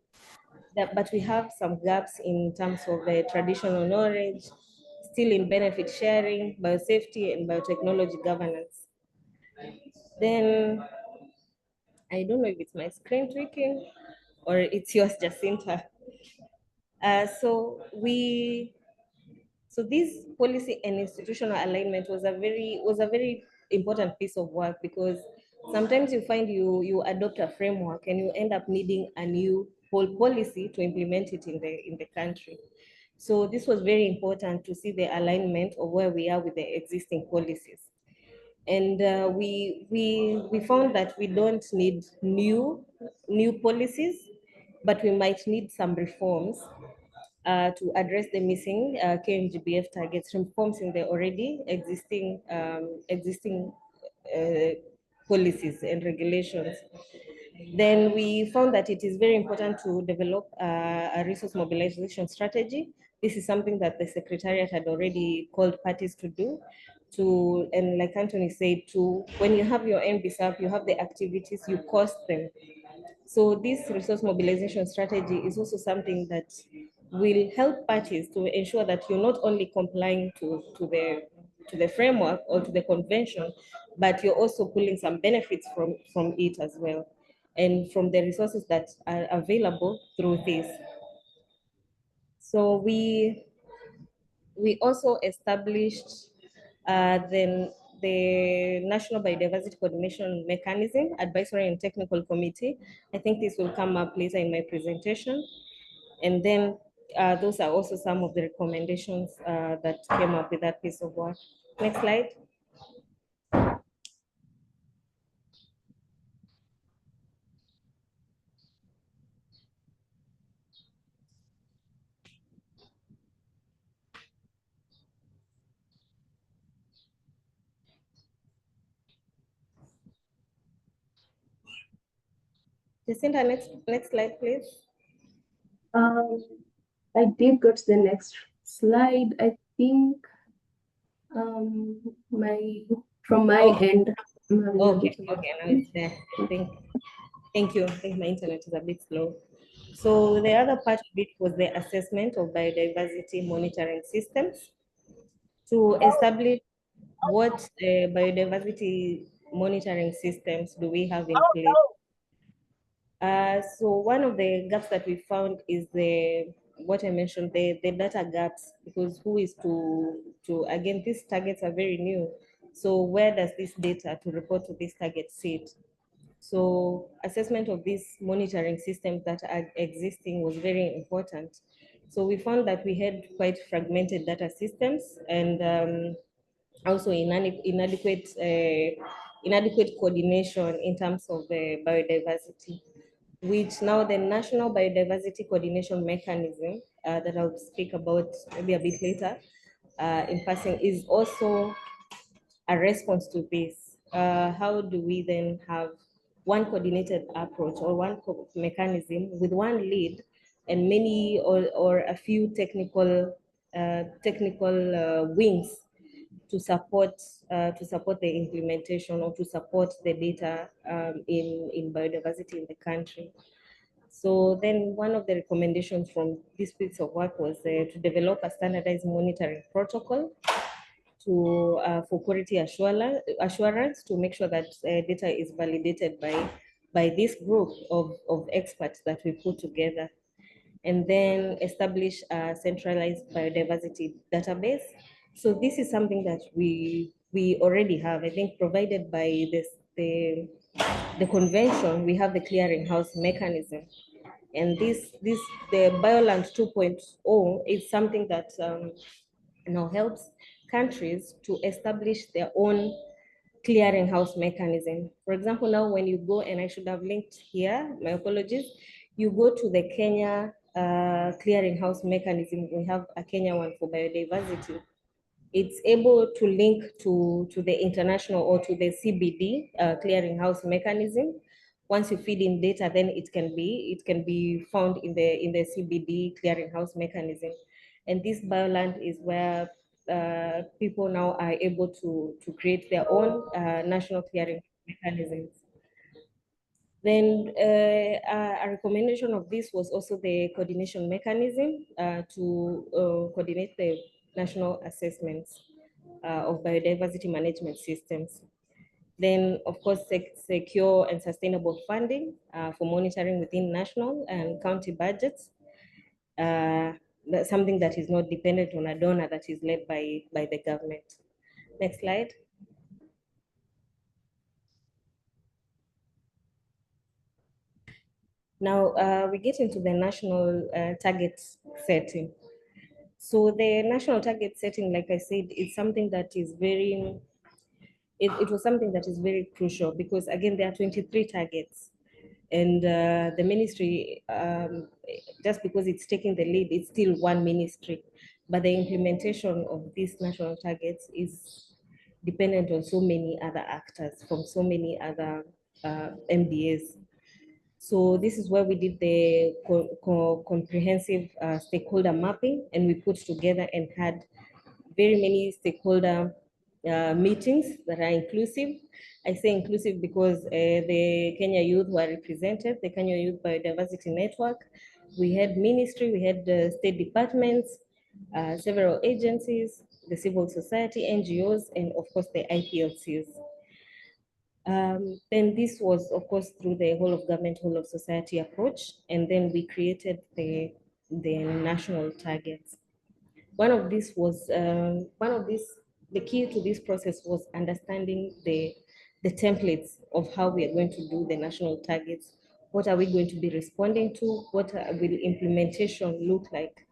but we have some gaps in terms of traditional knowledge, still in benefit sharing, biosafety, and biotechnology governance. Then, I don't know if it's my screen tweaking or it's yours, Jacinta. So this policy and institutional alignment was a very important piece of work, because sometimes you find you adopt a framework and you end up needing a new whole policy to implement it in the country. So this was very important to see the alignment of where we are with the existing policies. And we found that we don't need new policies, but we might need some reforms to address the missing KMGBF targets, reforms in the already existing policies and regulations. Then we found that it is very important to develop a resource mobilization strategy. This is something that the Secretariat had already called parties to do. And like Anthony said, when you have your NBSAP, you have the activities, you cost them. So this resource mobilization strategy is also something that will help parties to ensure that you're not only complying to the framework or to the convention, but you're also pulling some benefits from it as well, and from the resources that are available through this. So we also established then the National Biodiversity Coordination Mechanism Advisory and Technical Committee. I think this will come up later in my presentation. And then those are also some of the recommendations that came up with that piece of work. Next slide. Jacinta, next slide, please. I did go to the next slide. I think from my end. Okay, now it's there. Thank you. I think my internet is a bit slow. So the other part of it was the assessment of biodiversity monitoring systems to establish what biodiversity monitoring systems do we have in place. So one of the gaps that we found is what I mentioned, the data gaps, because who is to again, these targets are very new. So where does this data to report to this target sit? So assessment of these monitoring systems that are existing was very important. So we found that we had quite fragmented data systems and also inadequate coordination in terms of biodiversity, which now the National Biodiversity Coordination Mechanism that I'll speak about maybe a bit later in passing is also a response to this. How do we then have one coordinated approach or one mechanism with one lead and many or a few technical wings to support the implementation or to support the data in biodiversity in the country. So then one of the recommendations from this piece of work was to develop a standardized monitoring protocol for quality assurance to make sure that data is validated by this group of experts that we put together, and then establish a centralized biodiversity database. So this is something that we already have, I think, provided by the convention. We have the clearinghouse mechanism, and the Bioland 2.0 is something that helps countries to establish their own clearinghouse mechanism. For example, now when you go, and I should have linked here, my apologies, you go to the Kenya clearinghouse mechanism. We have a Kenya one for biodiversity. It's able to link to the international or to the CBD clearinghouse mechanism. Once you feed in data, then it can be found in the CBD clearinghouse mechanism. And this Bioland is where people now are able to create their own national clearing mechanisms. Then a recommendation of this was also the coordination mechanism to coordinate the national assessments of biodiversity management systems. Then, of course, secure and sustainable funding for monitoring within national and county budgets. That's something that is not dependent on a donor, that is led by the government. Next slide. Now we get into the national target setting. So the national target setting, like I said, is something that is very, it was something that is very crucial, because again, there are 23 targets. And the ministry, just because it's taking the lead, it's still one ministry. But the implementation of these national targets is dependent on so many other actors from so many other MDAs. So this is where we did the comprehensive stakeholder mapping, and we put together and had very many stakeholder meetings that are inclusive. I say inclusive because the Kenya Youth were represented, the Kenya Youth Biodiversity Network. We had ministry, we had the state departments, several agencies, the civil society, NGOs, and of course the IPLCs. Then this was, of course, through the whole of government, whole of society approach, and then we created the national targets. The key to this process was understanding the templates of how we are going to do the national targets. What are we going to be responding to? What will implementation look like?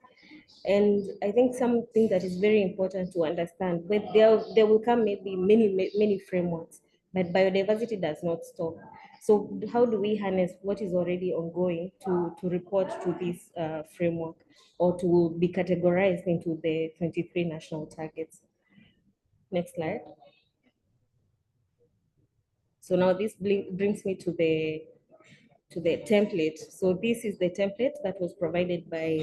And I think something that is very important to understand, but there will come maybe many frameworks, but biodiversity does not stop. So how do we harness what is already ongoing to report to this framework, or to be categorized into the 23 national targets? Next slide. So now this brings me to the template. So this is the template that was provided by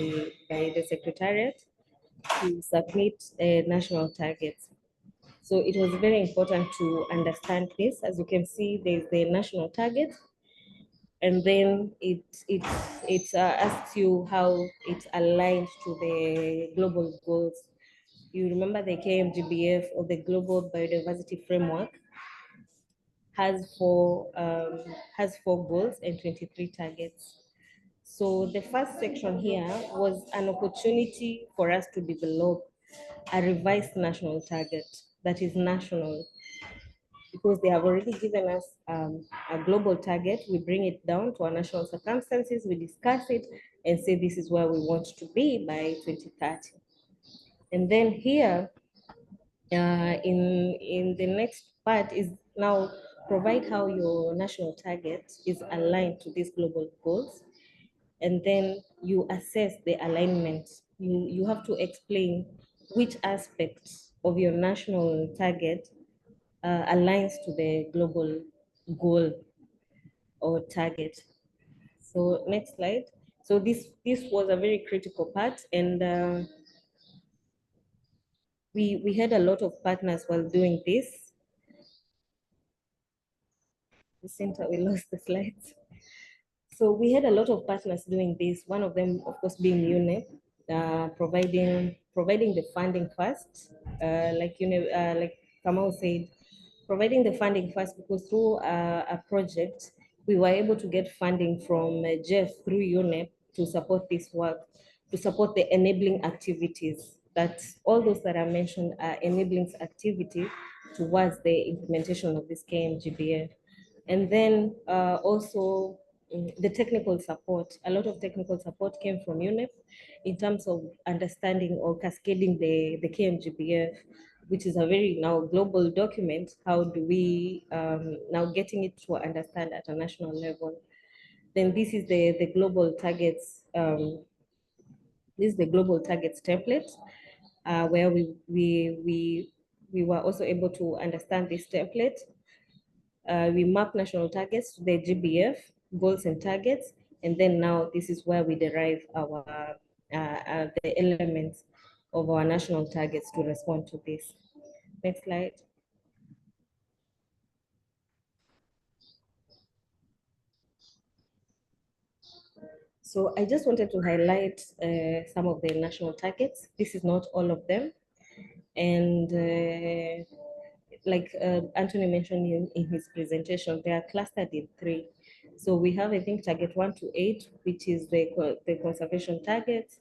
the Secretariat to submit national targets. So it was very important to understand this. As you can see, there's the national target, and then it asks you how it's aligned to the global goals. You remember the KMGBF, or the Global Biodiversity Framework, has four goals and 23 targets. So the first section here was an opportunity for us to develop a revised national target that is national, because they have already given us a global target. We bring it down to our national circumstances, we discuss it and say this is where we want to be by 2030. And then here, in the next part is now provide how your national target is aligned to these global goals. And then you assess the alignment. You have to explain which aspects of your national target aligns to the global goal or target. So next slide. So this was a very critical part, and we had a lot of partners while doing this. The center, we lost the slides. So we had a lot of partners doing this. One of them, of course, being UNEP, providing the funding first, like Kamau said, providing the funding first, because through a project, we were able to get funding from Jeff through UNEP to support this work, to support the enabling activities. That all those that I mentioned are enabling activities towards the implementation of this KMGBF. And then also the technical support. A lot of technical support came from UNEP in terms of understanding or cascading the KMGBF, which is a very now global document. How do we now getting it to understand at a national level? Then this is the global targets. This is the global targets template, where we were also able to understand this template. We map national targets to the GBF, goals and targets, and then now this is where we derive our the elements of our national targets to respond to this. Next slide. So I just wanted to highlight some of the national targets. This is not all of them. And like Anthony mentioned in his presentation, they are clustered in 3. So we have, I think, target 1 to 8, which is the conservation targets,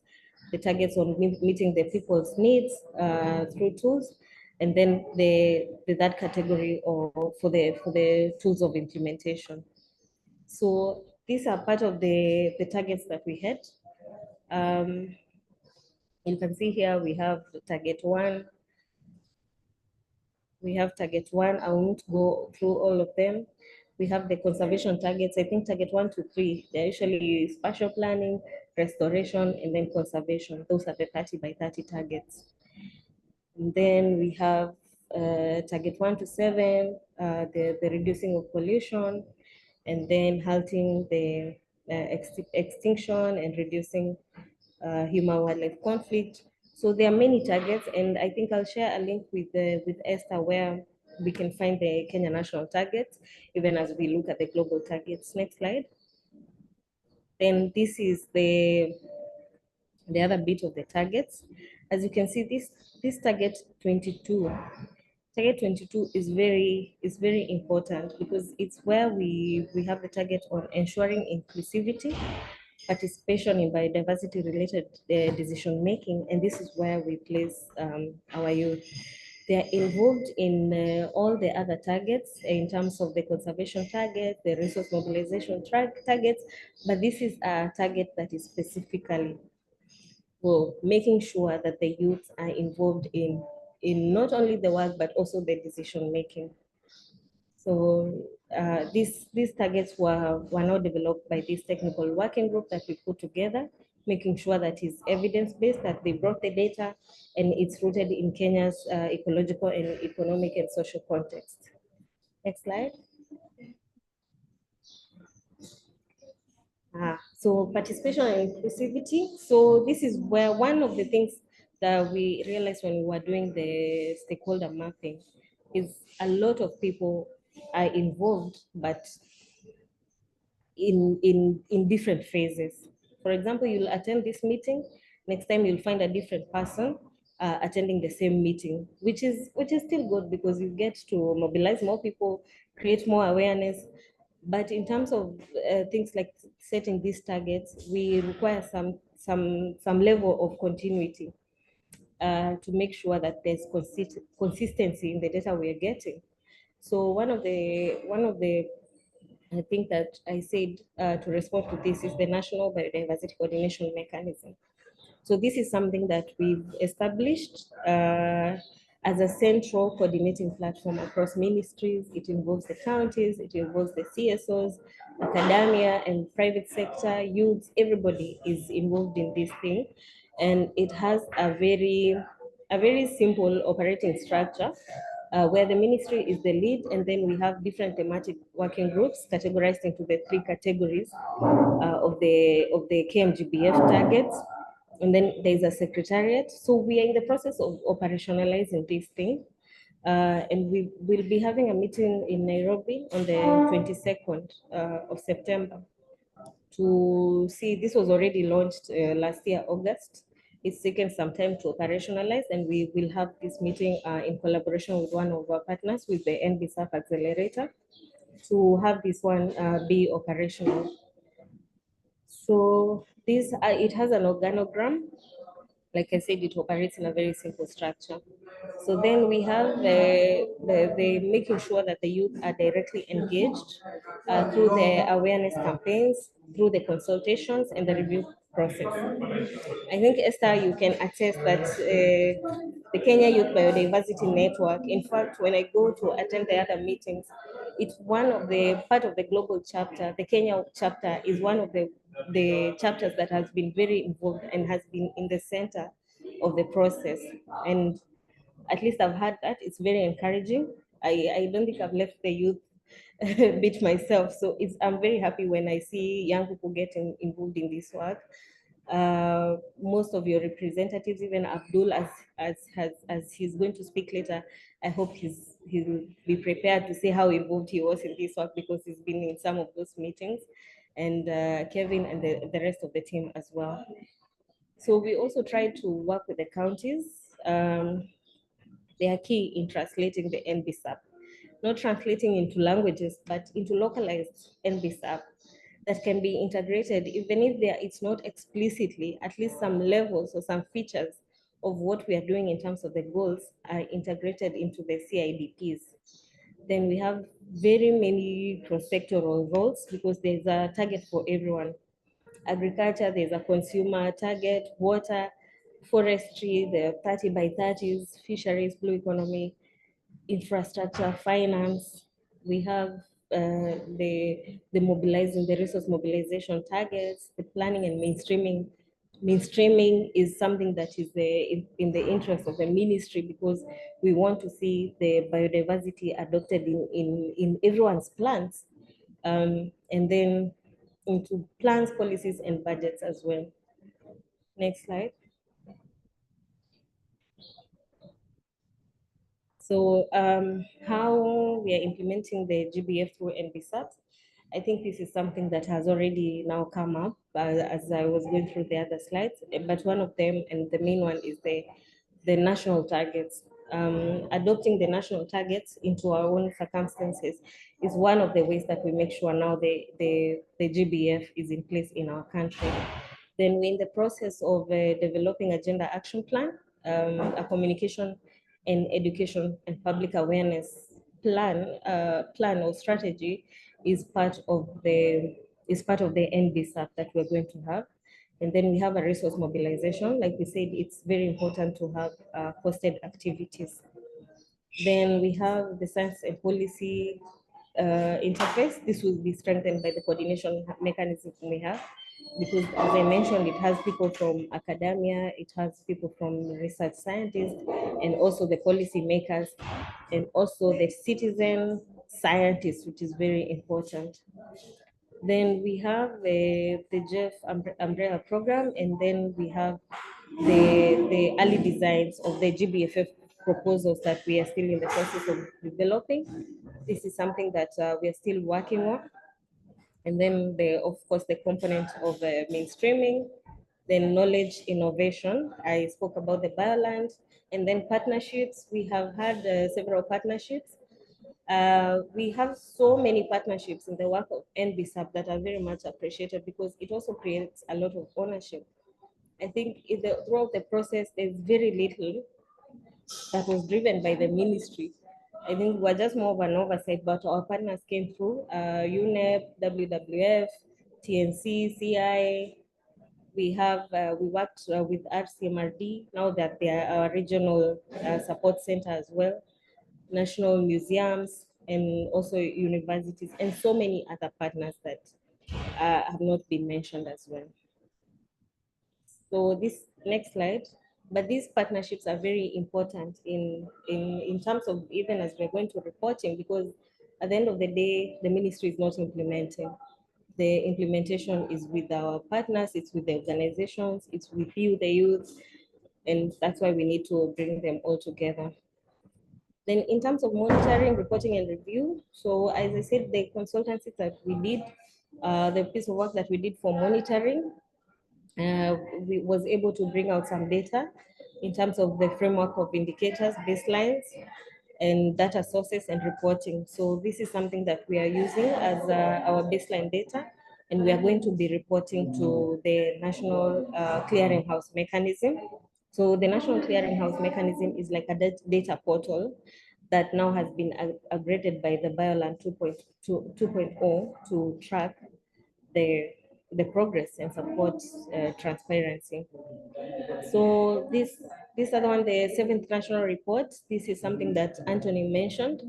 the targets on meeting the people's needs through tools, and then the that category or for the tools of implementation. So these are part of the targets that we had. You can see here we have target 1. We have target 1. I won't go through all of them. We have the conservation targets. I think target 1 to 3, they're usually spatial planning, restoration, and then conservation. Those are the 30 by 30 targets. And then we have target 1 to 7, the reducing of pollution, and then halting the extinction and reducing human-wildlife conflict. So there are many targets, and I think I'll share a link with Esther where we can find the Kenya national targets, even as we look at the global targets. Next slide. Then this is the other bit of the targets. As you can see, this target 22 Target 22 is very important because it's where we have the target on ensuring inclusivity, participation in biodiversity related decision making, and this is where we place our youth. They are involved in all the other targets in terms of the conservation target, the resource mobilization targets, but this is a target that is specifically for making sure that the youth are involved in not only the work but also the decision making. So these targets were not developed by this technical working group that we put together, making sure that it's evidence-based, that they brought the data, and it's rooted in Kenya's ecological and economic and social context. Next slide. So participation and inclusivity. So this is where one of the things that we realized when we were doing the stakeholder mapping is a lot of people are involved, but in different phases. For example, you'll attend this meeting, next time you'll find a different person attending the same meeting, which is still good because you get to mobilize more people, create more awareness. But in terms of things like setting these targets, we require some level of continuity to make sure that there's consistency in the data we are getting. So one of the I think that I said to respond to this is the National Biodiversity Coordination Mechanism. So this is something that we've established as a central coordinating platform across ministries. It involves the counties, it involves the CSOs, academia and private sector, youths, everybody is involved in this thing. And it has a very simple operating structure where the ministry is the lead, and then we have different thematic working groups categorized into the three categories of the KMGBF targets. And then there's a secretariat. So we are in the process of operationalizing this thing. And we will be having a meeting in Nairobi on the 22nd of September to see. This was already launched last year, August. It's taken some time to operationalize, and we will have this meeting in collaboration with one of our partners, with the NBSAP accelerator, to have this one be operational. So this it has an organogram. Like I said, it operates in a very simple structure. So then we have the making sure that the youth are directly engaged through the awareness campaigns, through the consultations and the review process. I think, Esther, you can attest that the Kenya Youth Biodiversity Network, in fact, when I go to attend the other meetings, it's one of the part of the global chapter. The Kenya chapter is one of the chapters that has been very involved and has been in the center of the process. And at least I've had that. It's very encouraging. I don't think I've left the youth bit myself. So I'm very happy when I see young people getting involved in this work. Most of your representatives, even Abdul, as he's going to speak later, I hope he'll be prepared to say how involved he was in this work, because he's been in some of those meetings, and Kevin and the rest of the team as well. So we also try to work with the counties. They are key in translating the NBSAP, not translating into languages, but into localized NBSAP that can be integrated, even if it's not explicitly, at least some levels or some features of what we are doing in terms of the goals are integrated into the CIDPs. Then we have very many cross-sectoral roles, because there's a target for everyone. Agriculture, there's a consumer target, water, forestry, the 30 by 30s, fisheries, blue economy, infrastructure, finance. We have the mobilizing, the resource mobilization targets, the planning and mainstreaming. Mainstreaming is something that is in the interest of the ministry, because we want to see the biodiversity adopted in everyone's plans, and then into plans, policies, and budgets as well. Next slide. So how we are implementing the GBF through NBSAPs, I think this is something that has already now come up as I was going through the other slides, but one of them, and the main one, is the national targets. adopting the national targets into our own circumstances is one of the ways that we make sure now the GBF is in place in our country. Then we're in the process of developing agenda action plan, a communication and education and public awareness plan or strategy is part of the NBSAP that we're going to have. And then we have a resource mobilization. Like we said, it's very important to have costed activities. Then we have the science and policy interface. This will be strengthened by the coordination mechanism we have, because as I mentioned, it has people from academia, it has people from research scientists, and also the policy makers, and also the citizen scientists, which is very important. Then we have the GEF umbrella program, and then we have the early designs of the GBFF proposals that we are still in the process of developing. This is something that we are still working on. And then of course, the component of mainstreaming, then knowledge innovation. I spoke about the bioland, and then partnerships. We have had several partnerships. We have so many partnerships in the work of NBSAP that are very much appreciated, because it also creates a lot of ownership. I think throughout the process, there's very little that was driven by the ministry. I think we're just more of an oversight, but our partners came through, UNEP, WWF, TNC, CI. We worked with RCMRD, now that they are our regional support center as well, national museums, and also universities, and so many other partners that have not been mentioned as well. So this next slide, but these partnerships are very important in terms of, even as we're going to reporting, because at the end of the day, the ministry is not implementing. The implementation is with our partners, it's with the organizations, it's with you, the youth, and that's why we need to bring them all together. Then in terms of monitoring, reporting, and review, so as I said, the consultancy that we did, the piece of work that we did for monitoring, we was able to bring out some data in terms of the framework of indicators, baselines, and data sources and reporting. So this is something that we are using as our baseline data, and we are going to be reporting to the National Clearinghouse Mechanism. So the National Clearinghouse Mechanism is like a data portal that now has been upgraded by the Bioland 2.0 to track the progress and support transparency. So this other one, the 7th national report, this is something that Anthony mentioned.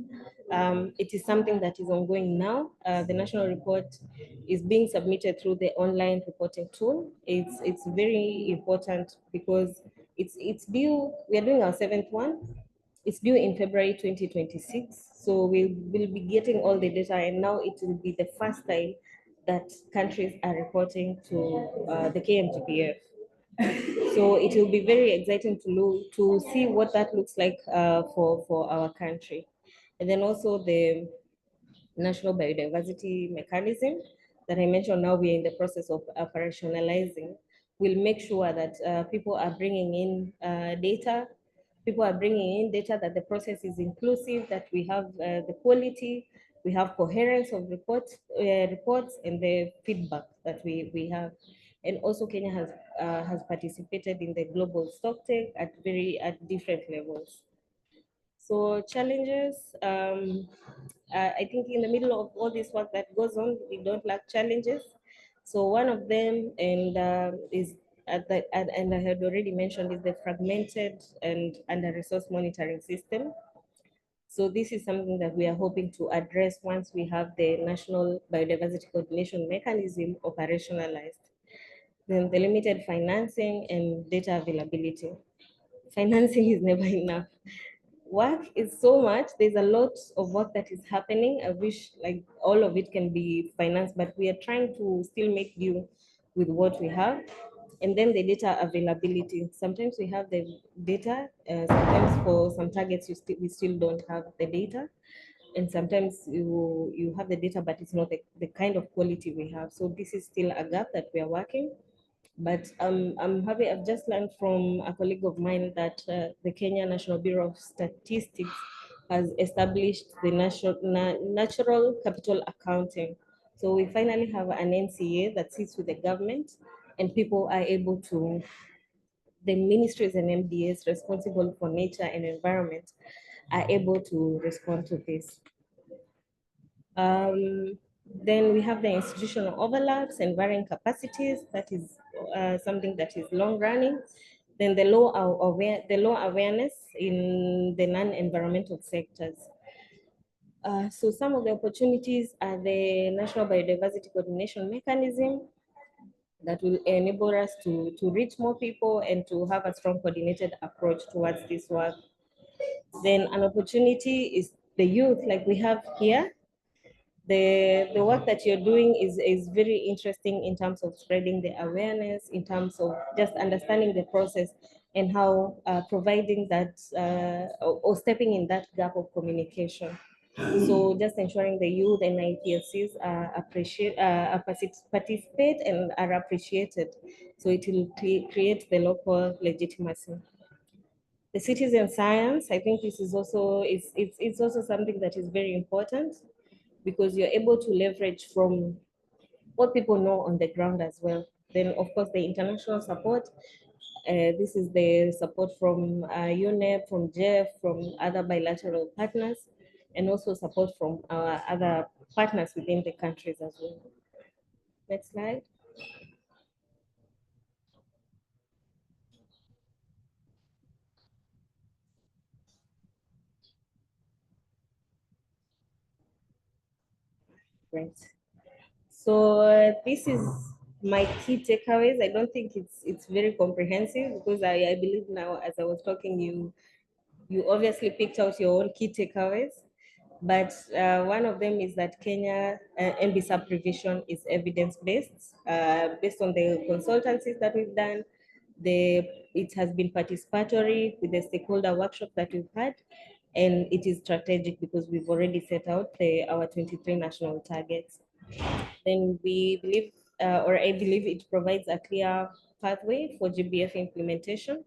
It is something that is ongoing now. The national report is being submitted through the online reporting tool. It's very important because it's due, we are doing our 7th one. It's due in February 2026. So we'll be getting all the data, and now it will be the first time that countries are reporting to the KMGBF. So it will be very exciting to see what that looks like for our country. And then also the National Biodiversity Mechanism that I mentioned, now we're in the process of operationalizing. We'll make sure that people are bringing in data. People are bringing in data, that the process is inclusive, that we have the quality, we have coherence of reports, and the feedback that we have. And also Kenya has participated in the global stocktake at different levels. So challenges, I think in the middle of all this work that goes on, we don't lack challenges. So one of them, and and I had already mentioned, is the fragmented and under-resourced monitoring system. So this is something that we are hoping to address once we have the National Biodiversity Coordination Mechanism operationalized. Then the limited financing and data availability. Financing is never enough. Work is so much. There's a lot of work that is happening. I wish like all of it can be financed, but we are trying to still make do with what we have. And then the data availability. Sometimes we have the data, sometimes for some targets we still don't have the data. And sometimes you have the data, but it's not the kind of quality we have. So this is still a gap that we are working. But I've just learned from a colleague of mine that the Kenya National Bureau of Statistics has established the natural capital accounting. So we finally have an NCA that sits with the government, and people are able to, the ministries and MDAs responsible for nature and environment are able to respond to this. Then we have the institutional overlaps and varying capacities. That is something that is long running. Then the law awareness in the non-environmental sectors. So some of the opportunities are the National Biodiversity Coordination Mechanism that will enable us to reach more people and to have a strong coordinated approach towards this work. Then an opportunity is the youth, like we have here. The work that you're doing is very interesting in terms of spreading the awareness, in terms of just understanding the process and how providing that or stepping in that gap of communication. So just ensuring the youth and IPLCs participate and are appreciated. So it will create the local legitimacy. The citizen science, I think this is also, it's also something that is very important, because you're able to leverage from what people know on the ground as well. Then, of course, the international support. This is the support from UNEP, from JEF, from other bilateral partners, and also support from our other partners within the countries as well. Next slide. Great. So this is my key takeaways. I don't think it's very comprehensive, because I believe now, as I was talking, you obviously picked out your own key takeaways. But one of them is that Kenya NBSAP revision is evidence-based, based on the consultancies that we've done. It has been participatory with the stakeholder workshop that we've had, and it is strategic because we've already set out our 23 national targets. Then we believe, or I believe it provides a clear pathway for GBF implementation,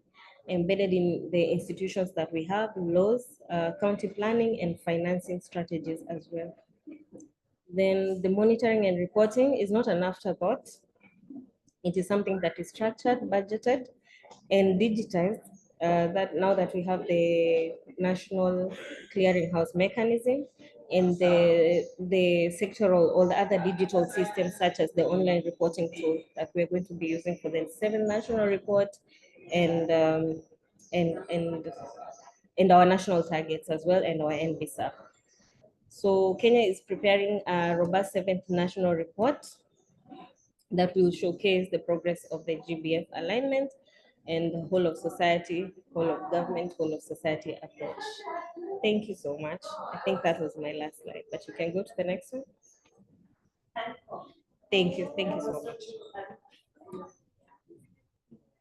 embedded in the institutions that we have, laws, county planning, and financing strategies as well. Then the monitoring and reporting is not an afterthought. It is something that is structured, budgeted, and digitized, that now that we have the national clearinghouse mechanism and the sectoral or the other digital systems, such as the online reporting tool that we're going to be using for the 7th national report and our national targets as well, and our NBSAP. So Kenya is preparing a robust 7th national report that will showcase the progress of the GBF alignment and the whole of society, whole of government, whole of society approach. Thank you so much. I think that was my last slide, but you can go to the next one. Thank you so much.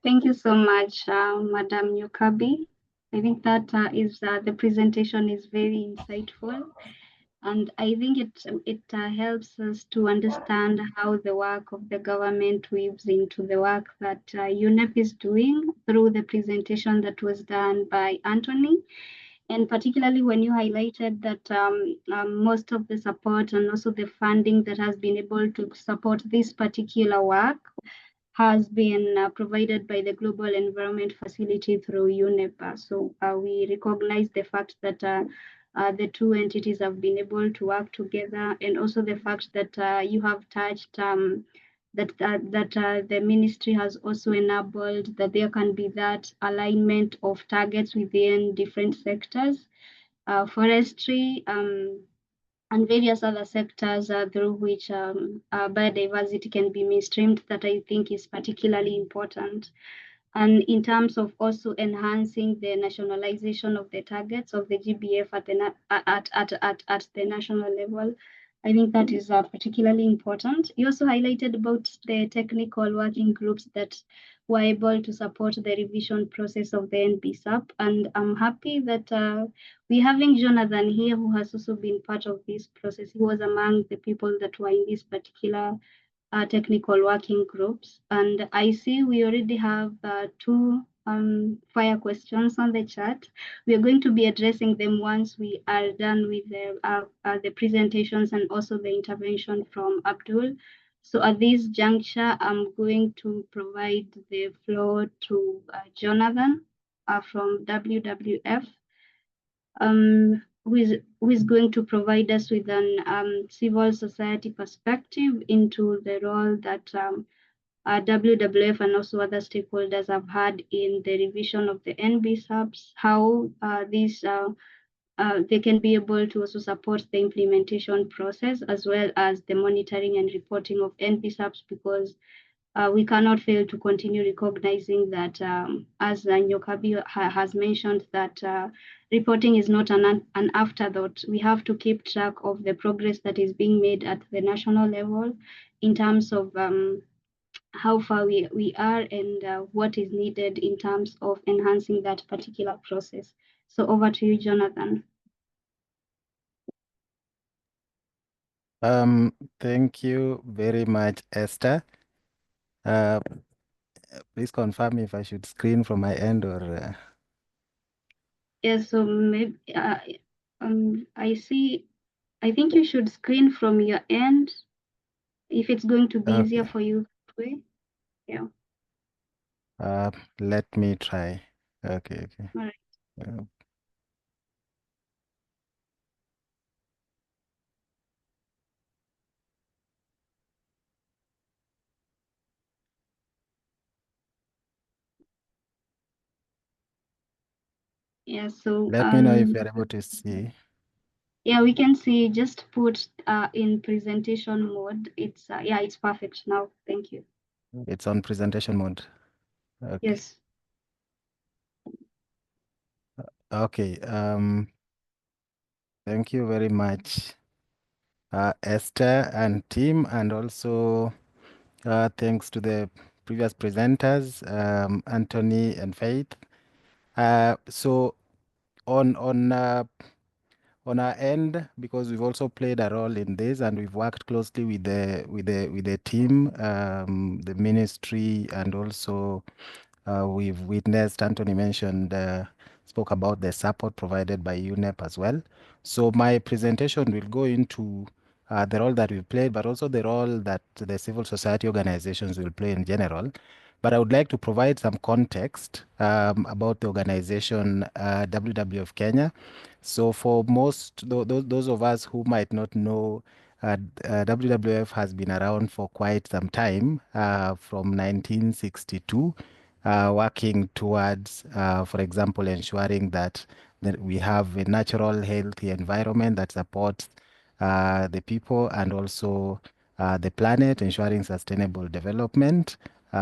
Thank you so much, Madam Nyukabi. I think that the presentation is very insightful. And I think it helps us to understand how the work of the government weaves into the work that UNEP is doing through the presentation that was done by Anthony. And particularly when you highlighted that most of the support and also the funding that has been able to support this particular work has been provided by the Global Environment Facility through UNEP. So we recognize the fact that the two entities have been able to work together, and also the fact that you have touched that the ministry has also enabled that there can be that alignment of targets within different sectors, forestry, and various other sectors through which biodiversity can be mainstreamed, that I think is particularly important. And in terms of also enhancing the nationalization of the targets of the GBF at the national level, I think that is particularly important. You also highlighted about the technical working groups that were able to support the revision process of the NBSAP. And I'm happy that we're having Jonathan here, who has also been part of this process. He was among the people that were in this particular technical working groups. And I see we already have two fire questions on the chat. We are going to be addressing them once we are done with the presentations and also the intervention from Abdul. So at this juncture, I'm going to provide the floor to Jonathan from WWF, who is going to provide us with an civil society perspective into the role that WWF and also other stakeholders have had in the revision of the NBSAPs, how they can be able to also support the implementation process as well as the monitoring and reporting of NBSAPs, because we cannot fail to continue recognizing that, as Nyokabi has mentioned, that reporting is not an afterthought. We have to keep track of the progress that is being made at the national level in terms of how far we are and what is needed in terms of enhancing that particular process. So over to you, Jonathan. Thank you very much, Esther. Please confirm if I should screen from my end or. Yes, so maybe I think you should screen from your end if it's going to be easier for you that way. Yeah. Let me try. Okay. All right. Yeah, so let me know if you're able to see. Yeah, we can see. Just put in presentation mode. It's yeah, it's perfect now. Thank you. It's on presentation mode. Okay. Yes. Okay. Thank you very much, Esther and team, and also thanks to the previous presenters, Anthony and Faith. So on our end, because we've also played a role in this, and we've worked closely with the team, the ministry, and also we've witnessed. Anthony mentioned, spoke about the support provided by UNEP as well. So my presentation will go into the role that we've played, but also the role that the civil society organizations will play in general. But I would like to provide some context about the organization WWF Kenya. So for most, those of us who might not know, WWF has been around for quite some time, from 1962, working towards, for example, ensuring that we have a natural, healthy environment that supports the people and also the planet, ensuring sustainable development.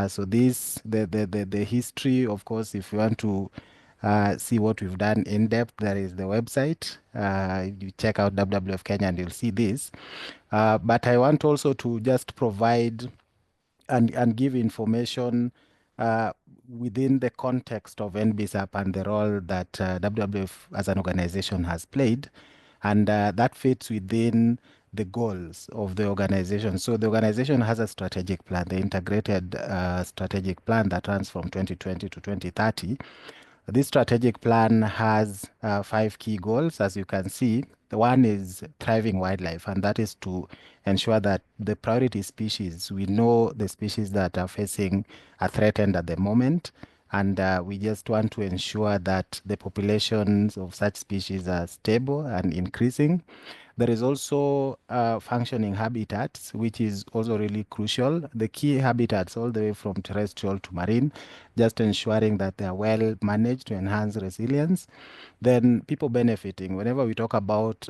So the history, of course, if you want to see what we've done in depth, there is the website. You check out WWF Kenya and you'll see this. But I want also to just provide and give information within the context of NBSAP and the role that WWF as an organization has played. And that fits within the goals of the organization. So the organization has a strategic plan, the integrated strategic plan that runs from 2020 to 2030. This strategic plan has 5 key goals, as you can see. The one is thriving wildlife, and that is to ensure that the priority species, we know the species that are facing are threatened at the moment, and we just want to ensure that the populations of such species are stable and increasing. There is also functioning habitats, which is also really crucial. The key habitats all the way from terrestrial to marine, just ensuring that they are well managed to enhance resilience. Then people benefiting. Whenever we talk about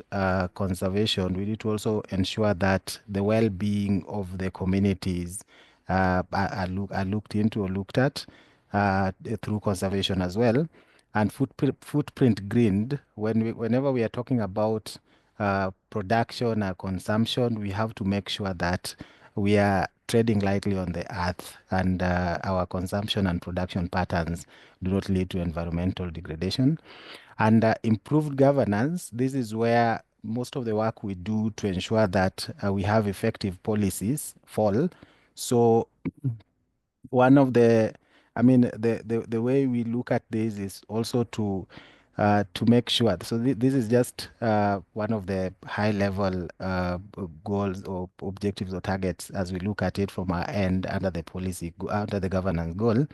conservation, we need to also ensure that the well-being of the communities are looked into or looked at through conservation as well. And footprint greened, whenever we are talking about production and consumption, we have to make sure that we are treading lightly on the earth and our consumption and production patterns do not lead to environmental degradation. And improved governance, this is where most of the work we do to ensure that we have effective policies fall. So one of the, I mean, the way we look at this is also to make sure. So this is just one of the high level goals or objectives or targets as we look at it from our end under the policy, under the governance goal. We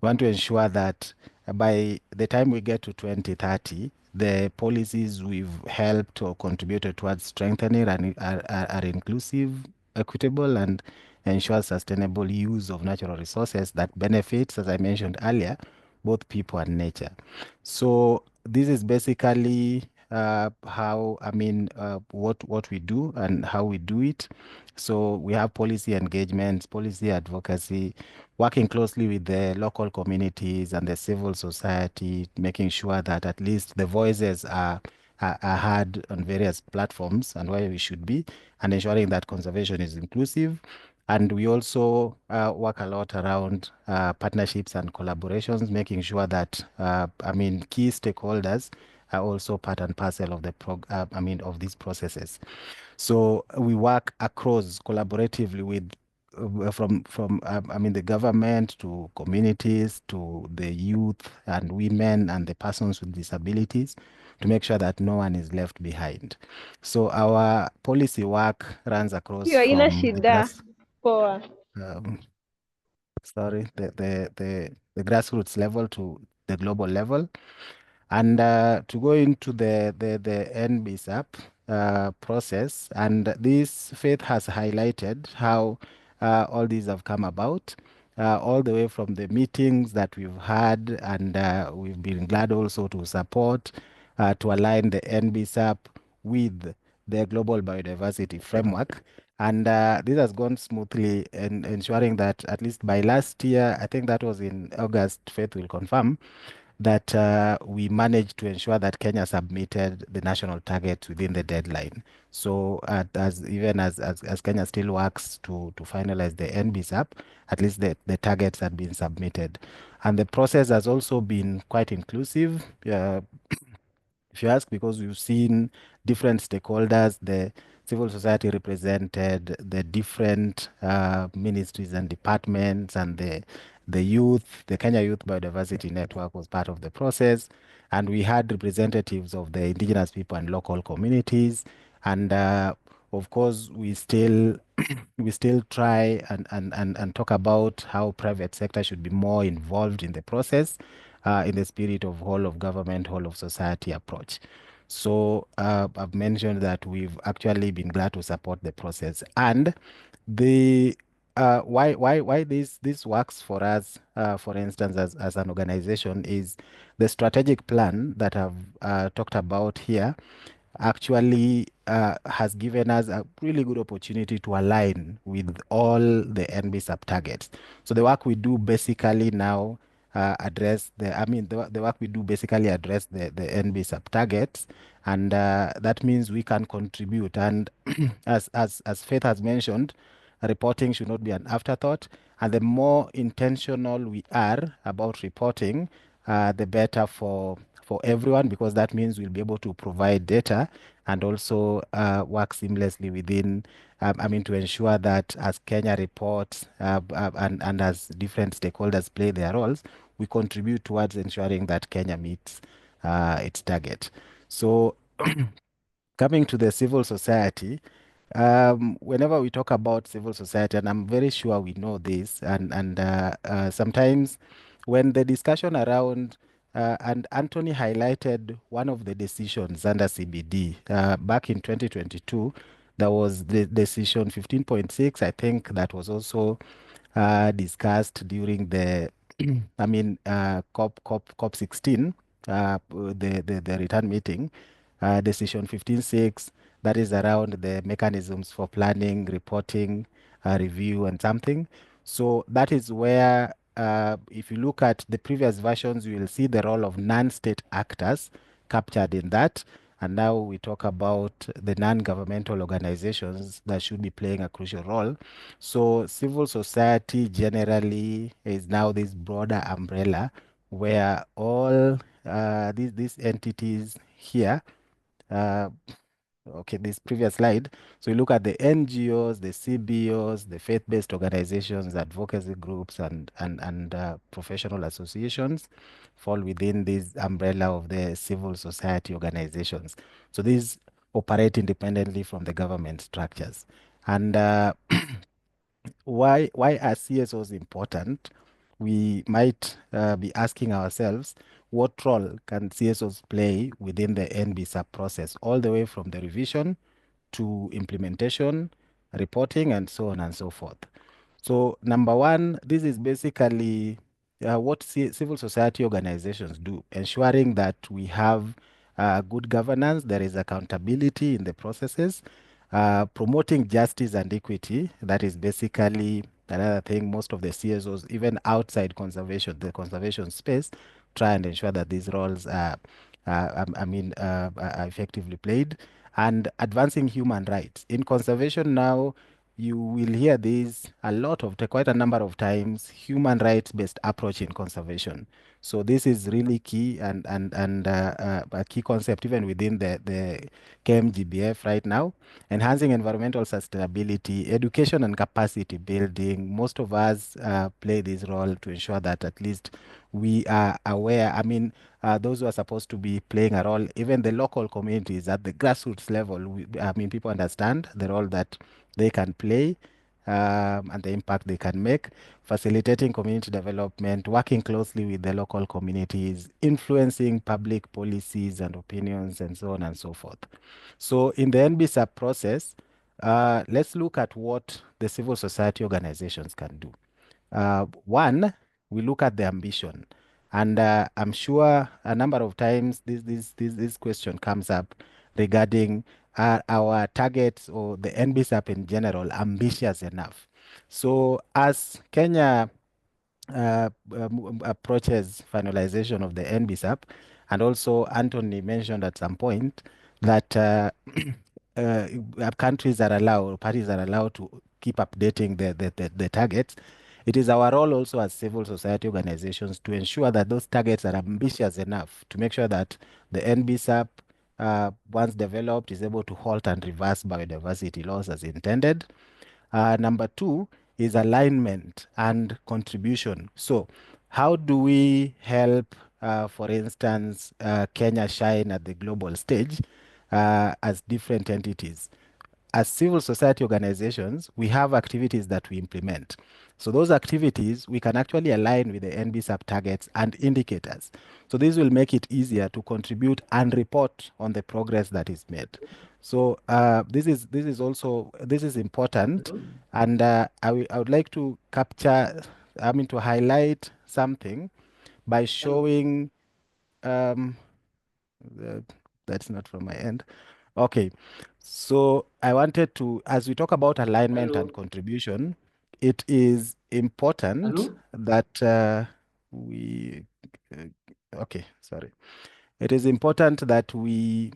want to ensure that by the time we get to 2030, the policies we've helped or contributed towards strengthening are inclusive, equitable, and ensure sustainable use of natural resources that benefits, as I mentioned earlier, both people and nature. So this is basically how, I mean, what we do and how we do it. So we have policy engagements, policy advocacy, working closely with the local communities and the civil society, making sure that at least the voices are heard on various platforms and where we should be, and ensuring that conservation is inclusive. And we also work a lot around partnerships and collaborations, making sure that, I mean, key stakeholders are also part and parcel of the of these processes. So we work across collaboratively with from I mean the government to communities to the youth and women and the persons with disabilities to make sure that no one is left behind. So our policy work runs across Hiyo haina from the shida. Poa. the grassroots level to the global level. And to go into the NBSAP process, and this Faith has highlighted how all these have come about, all the way from the meetings that we've had, and we've been glad also to support, to align the NBSAP with the Global Biodiversity Framework. And this has gone smoothly in ensuring that at least by last year, I think that was in August, Faith will confirm, that we managed to ensure that Kenya submitted the national targets within the deadline. So as Kenya still works to finalize the NBSAP, at least the targets had been submitted. And the process has also been quite inclusive. If you ask, because we've seen different stakeholders, the civil society represented, the different ministries and departments, and the youth, the Kenya Youth Biodiversity Network was part of the process. And we had representatives of the indigenous people and local communities. And of course, we still try and talk about how private sector should be more involved in the process, in the spirit of whole of government, whole of society approach. So I've mentioned that we've actually been glad to support the process. And the why this works for us, for instance, as an organization, is the strategic plan that I've talked about here actually has given us a really good opportunity to align with all the NBSAP targets. So the work we do basically now address the work we do basically address the NBSAP targets, and that means we can contribute. And as Faith has mentioned, reporting should not be an afterthought, and the more intentional we are about reporting, the better for everyone, because that means we'll be able to provide data and also work seamlessly within, to ensure that as Kenya reports and as different stakeholders play their roles, we contribute towards ensuring that Kenya meets its target. So coming to the civil society, whenever we talk about civil society, and I'm very sure we know this, and sometimes when the discussion around, and Anthony highlighted one of the decisions under CBD back in 2022, there was the decision 15.6, I think that was also discussed during the, COP 16, the return meeting, decision 15.6, that is around the mechanisms for planning, reporting, review, and something. So that is where, if you look at the previous versions, you will see the role of non-state actors captured in that. And now we talk about the non-governmental organizations that should be playing a crucial role. So civil society generally is now this broader umbrella where all these entities here okay, this previous slide. So you look at the NGOs, the CBOs, the faith-based organizations, advocacy groups, and professional associations fall within this umbrella of the civil society organizations. So these operate independently from the government structures. And why are CSOs important? We might be asking ourselves, what role can CSOs play within the NBSAP process, all the way from the revision to implementation, reporting, and so on and so forth. So number one, this is basically what civil society organizations do, ensuring that we have good governance, there is accountability in the processes, promoting justice and equity. That is basically another thing most of the CSOs, even outside conservation, the conservation space, try and ensure that these roles are effectively played. And advancing human rights. In conservation now, you will hear this a lot of, quite a number of times, human rights-based approach in conservation. So this is really key and a key concept even within the KMGBF right now. Enhancing environmental sustainability, education and capacity building. Most of us play this role to ensure that at least we are aware. I mean, those who are supposed to be playing a role, even the local communities at the grassroots level, people understand the role that they can play and the impact they can make, facilitating community development, working closely with the local communities, influencing public policies and opinions, and so on and so forth. So in the NBSAP process, let's look at what the civil society organizations can do. One, we look at the ambition. And I'm sure a number of times this question comes up regarding our targets or the NBSAP in general ambitious enough. So as Kenya approaches finalization of the NBSAP, and also Anthony mentioned at some point that countries are allowed, parties are allowed to keep updating the targets. It is our role also as civil society organizations to ensure that those targets are ambitious enough to make sure that the NBSAP, once developed, is able to halt and reverse biodiversity loss as intended. Number two is alignment and contribution. So how do we help, for instance, Kenya shine at the global stage as different entities? As civil society organizations, we have activities that we implement. So those activities, we can actually align with the NBSAP targets and indicators. So this will make it easier to contribute and report on the progress that is made. So this is important, and I would like to to highlight something by showing. That's not from my end. Okay, so I wanted to, as we talk about alignment and contribution, it is important that okay, sorry. It is important that we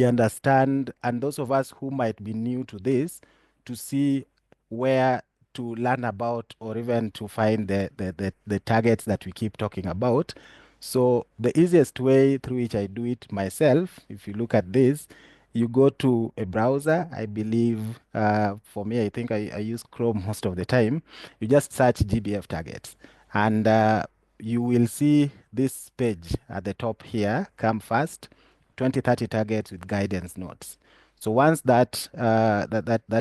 understand, and those of us who might be new to this, to see where to learn about or even to find the targets that we keep talking about. So the easiest way through which I do it myself, if you look at this, you go to a browser. I believe for me, I think I use Chrome most of the time. You just search GBF targets, and you will see this page at the top here come first, 2030 targets with guidance notes. So once that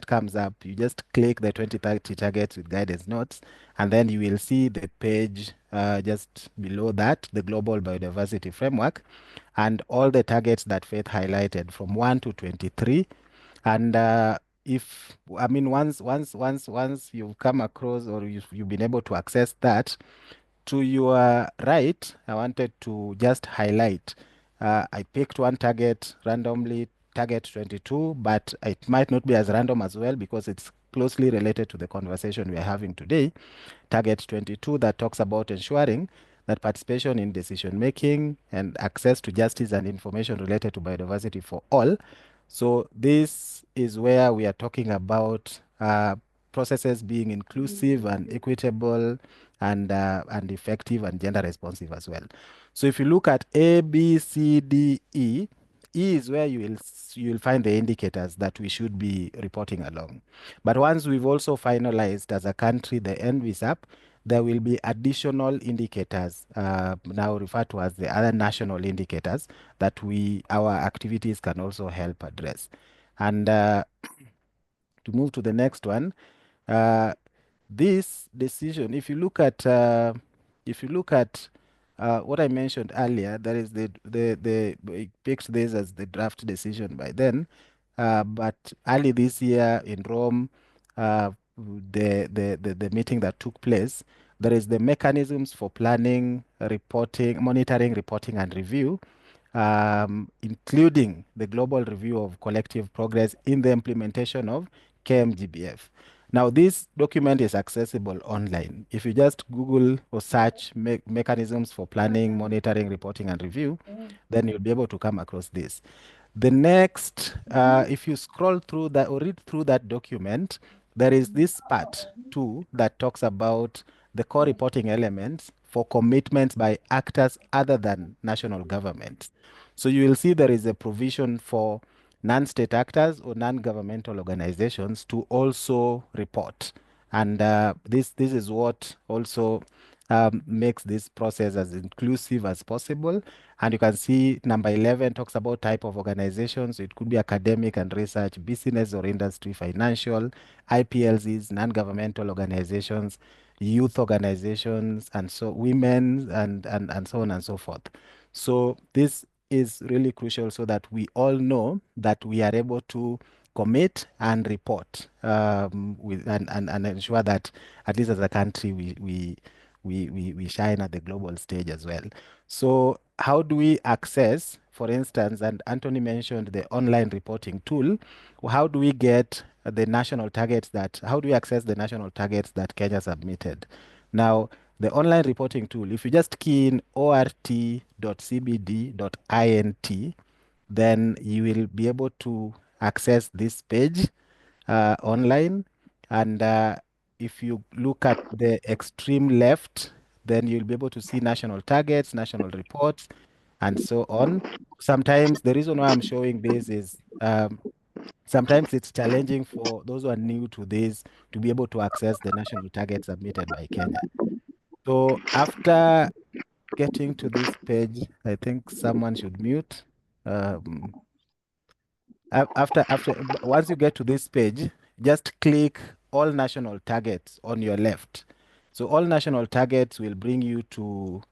comes up, you just click the 2030 targets with guidance notes, and then you will see the page just below that, the Global Biodiversity Framework, and all the targets that Faith highlighted from 1 to 23. And once you've come across or you've been able to access that, to your right, I wanted to just highlight. I picked one target randomly, target 22, but it might not be as random as well because it's closely related to the conversation we are having today. Target 22 that talks about ensuring that participation in decision making and access to justice and information related to biodiversity for all. So this is where we are talking about processes being inclusive and equitable and effective and gender responsive as well. So if you look at A, B, C, D, E, E is where you will find the indicators that we should be reporting along. But once we've also finalized as a country the NBSAP, there will be additional indicators, now referred to as the other national indicators, that our activities can also help address. And to move to the next one, this decision, if you look at what I mentioned earlier, that is it picked this as the draft decision by then, but early this year in Rome, the meeting that took place, there is the mechanisms for planning, reporting, monitoring, reporting, and review, including the global review of collective progress in the implementation of KMGBF. Now, this document is accessible online. If you just Google or search mechanisms for planning, monitoring, reporting, and review, then you'll be able to come across this. The next, if you scroll through that or read through that document, there is this part 2 that talks about the core reporting elements for commitments by actors other than national governments. So you will see there is a provision for non-state actors or non-governmental organizations to also report. And this is what also makes this process as inclusive as possible. And you can see number 11 talks about type of organizations. It could be academic and research, business or industry, financial, IPLCs, non-governmental organizations, youth organizations, and so women, and so on and so forth. So this is really crucial so that we all know that we are able to commit and report and ensure that at least as a country we shine at the global stage as well. So how do we access, for instance, and Anthony mentioned the online reporting tool, how do we get the national targets how do we access the national targets that Kenya submitted? Now, the online reporting tool, if you just key in ort.cbd.int, then you will be able to access this page online. And if you look at the extreme left, then you'll be able to see national targets, national reports, and so on. Sometimes the reason why I'm showing this is sometimes it's challenging for those who are new to this to be able to access the national targets submitted by Kenya. So after getting to this page, I think someone should mute. Once you get to this page, just click all national targets on your left. So all national targets will bring you to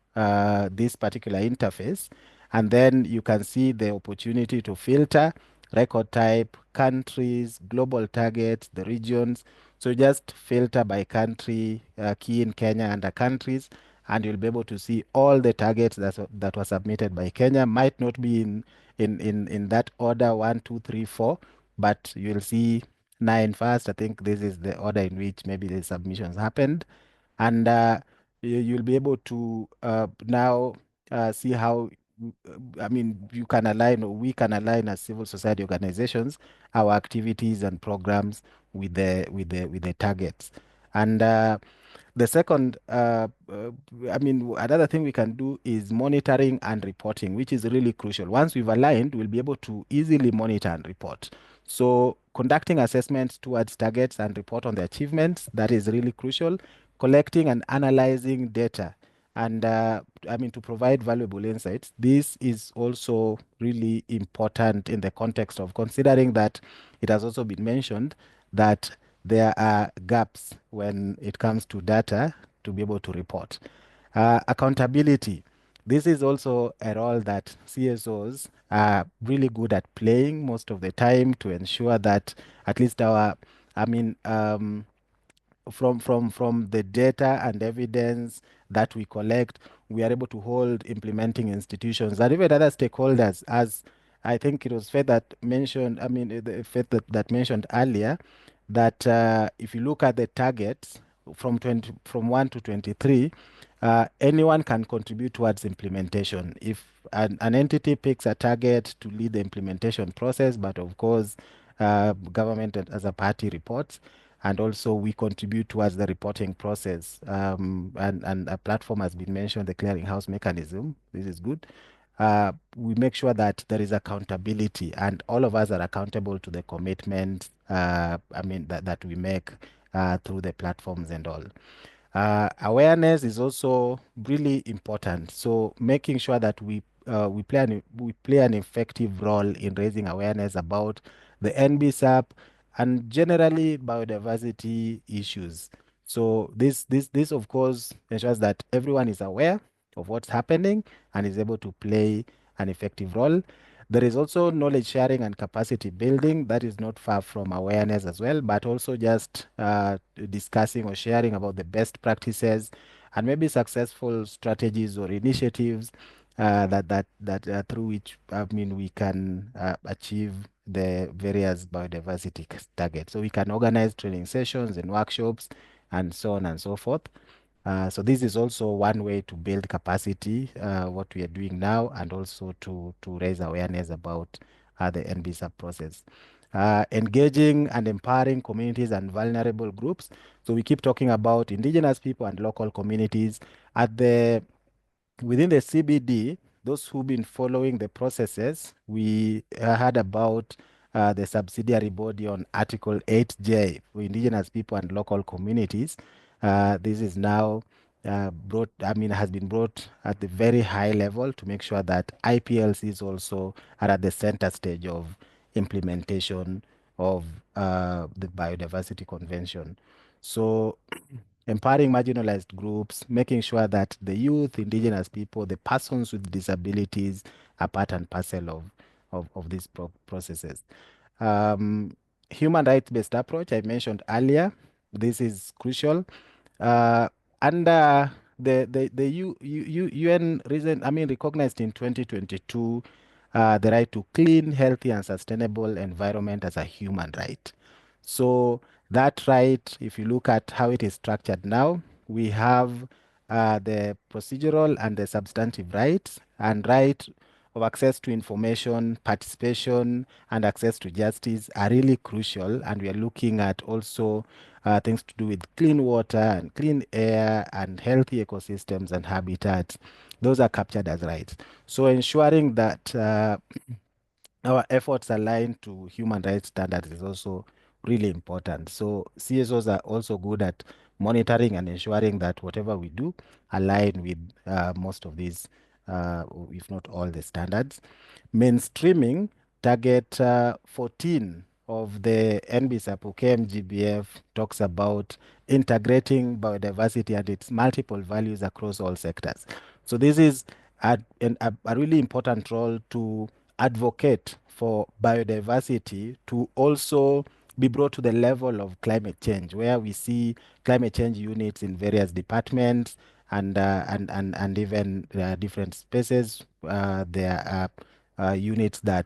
this particular interface, and then you can see the opportunity to filter record type, countries, global targets, the regions. So just filter by country, key in Kenya under countries, and you'll be able to see all the targets that were submitted by Kenya. Might not be in that order 1, 2, 3, 4, but you'll see 9 first. I think this is the order in which maybe the submissions happened, and you'll be able to now see how I mean you can align, or we can align as civil society organizations our activities and programs with the targets. And the second, another thing we can do is monitoring and reporting, which is really crucial. Once we've aligned, we'll be able to easily monitor and report. So conducting assessments towards targets and report on the achievements, that is really crucial. Collecting and analyzing data and to provide valuable insights. This is also really important in the context of considering that it has also been mentioned that there are gaps when it comes to data to be able to report. Accountability. This is also a role that CSOs are really good at playing most of the time to ensure that at least from the data and evidence that we collect, we are able to hold implementing institutions and even other stakeholders, as I think it was Faith that mentioned, Faith that mentioned earlier, that if you look at the targets from 1 to 23, anyone can contribute towards implementation. If an entity picks a target to lead the implementation process, but of course, government as a party reports, and also we contribute towards the reporting process. And a platform has been mentioned, the clearinghouse mechanism. This is good. we make sure that there is accountability and all of us are accountable to the commitment, that we make through the platforms and all. Awareness is also really important. So making sure that we play an effective role in raising awareness about the NBSAP and generally biodiversity issues. So this of course ensures that everyone is aware of what's happening and is able to play an effective role. There is also knowledge sharing and capacity building that is not far from awareness as well, but also just discussing or sharing about the best practices and maybe successful strategies or initiatives that through which we can achieve the various biodiversity targets. So we can organize training sessions and workshops and so on and so forth. So this is also one way to build capacity, what we are doing now, and also to raise awareness about the NBSAP process. Engaging and empowering communities and vulnerable groups. So we keep talking about indigenous people and local communities. Within the CBD, those who've been following the processes, we heard about the subsidiary body on Article 8J for indigenous people and local communities. This is now has been brought at the very high level to make sure that IPLCs also are at the center stage of implementation of the Biodiversity Convention. So empowering marginalized groups, making sure that the youth, indigenous people, the persons with disabilities are part and parcel of these processes. Human rights-based approach, I mentioned earlier, this is crucial. Under the UN recognized in 2022 the right to clean, healthy, and sustainable environment as a human right. So that right, if you look at how it is structured now, we have the procedural and the substantive rights, and right of access to information, participation, and access to justice are really crucial. And we are looking at also things to do with clean water and clean air and healthy ecosystems and habitats. Those are captured as rights. So ensuring that our efforts align to human rights standards is also really important. So CSOs are also good at monitoring and ensuring that whatever we do align with most of these, if not all the standards. Mainstreaming target 14 of the NBSAP KMGBF talks about integrating biodiversity and its multiple values across all sectors. So this is a really important role to advocate for biodiversity to also be brought to the level of climate change, where we see climate change units in various departments and even different spaces. There are units that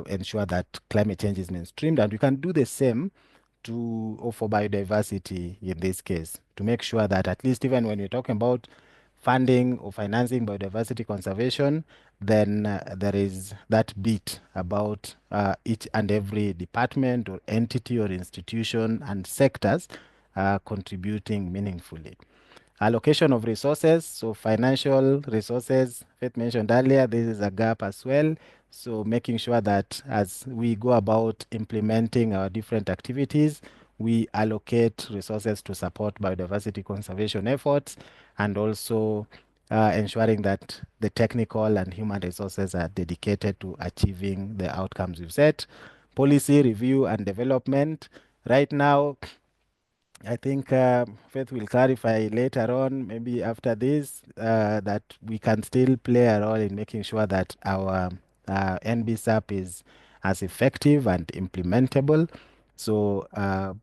ensure that climate change is mainstreamed, and we can do the same for biodiversity in this case, to make sure that at least even when we're talking about funding or financing biodiversity conservation, then there is that bit about each and every department or entity or institution and sectors contributing meaningfully. Allocation of resources, so financial resources, Faith mentioned earlier, this is a gap as well. So making sure that as we go about implementing our different activities, we allocate resources to support biodiversity conservation efforts, and also ensuring that the technical and human resources are dedicated to achieving the outcomes we've set. Policy review and development. Right now, I think Faith will clarify later on, maybe after this, that we can still play a role in making sure that our NBSAP is as effective and implementable. So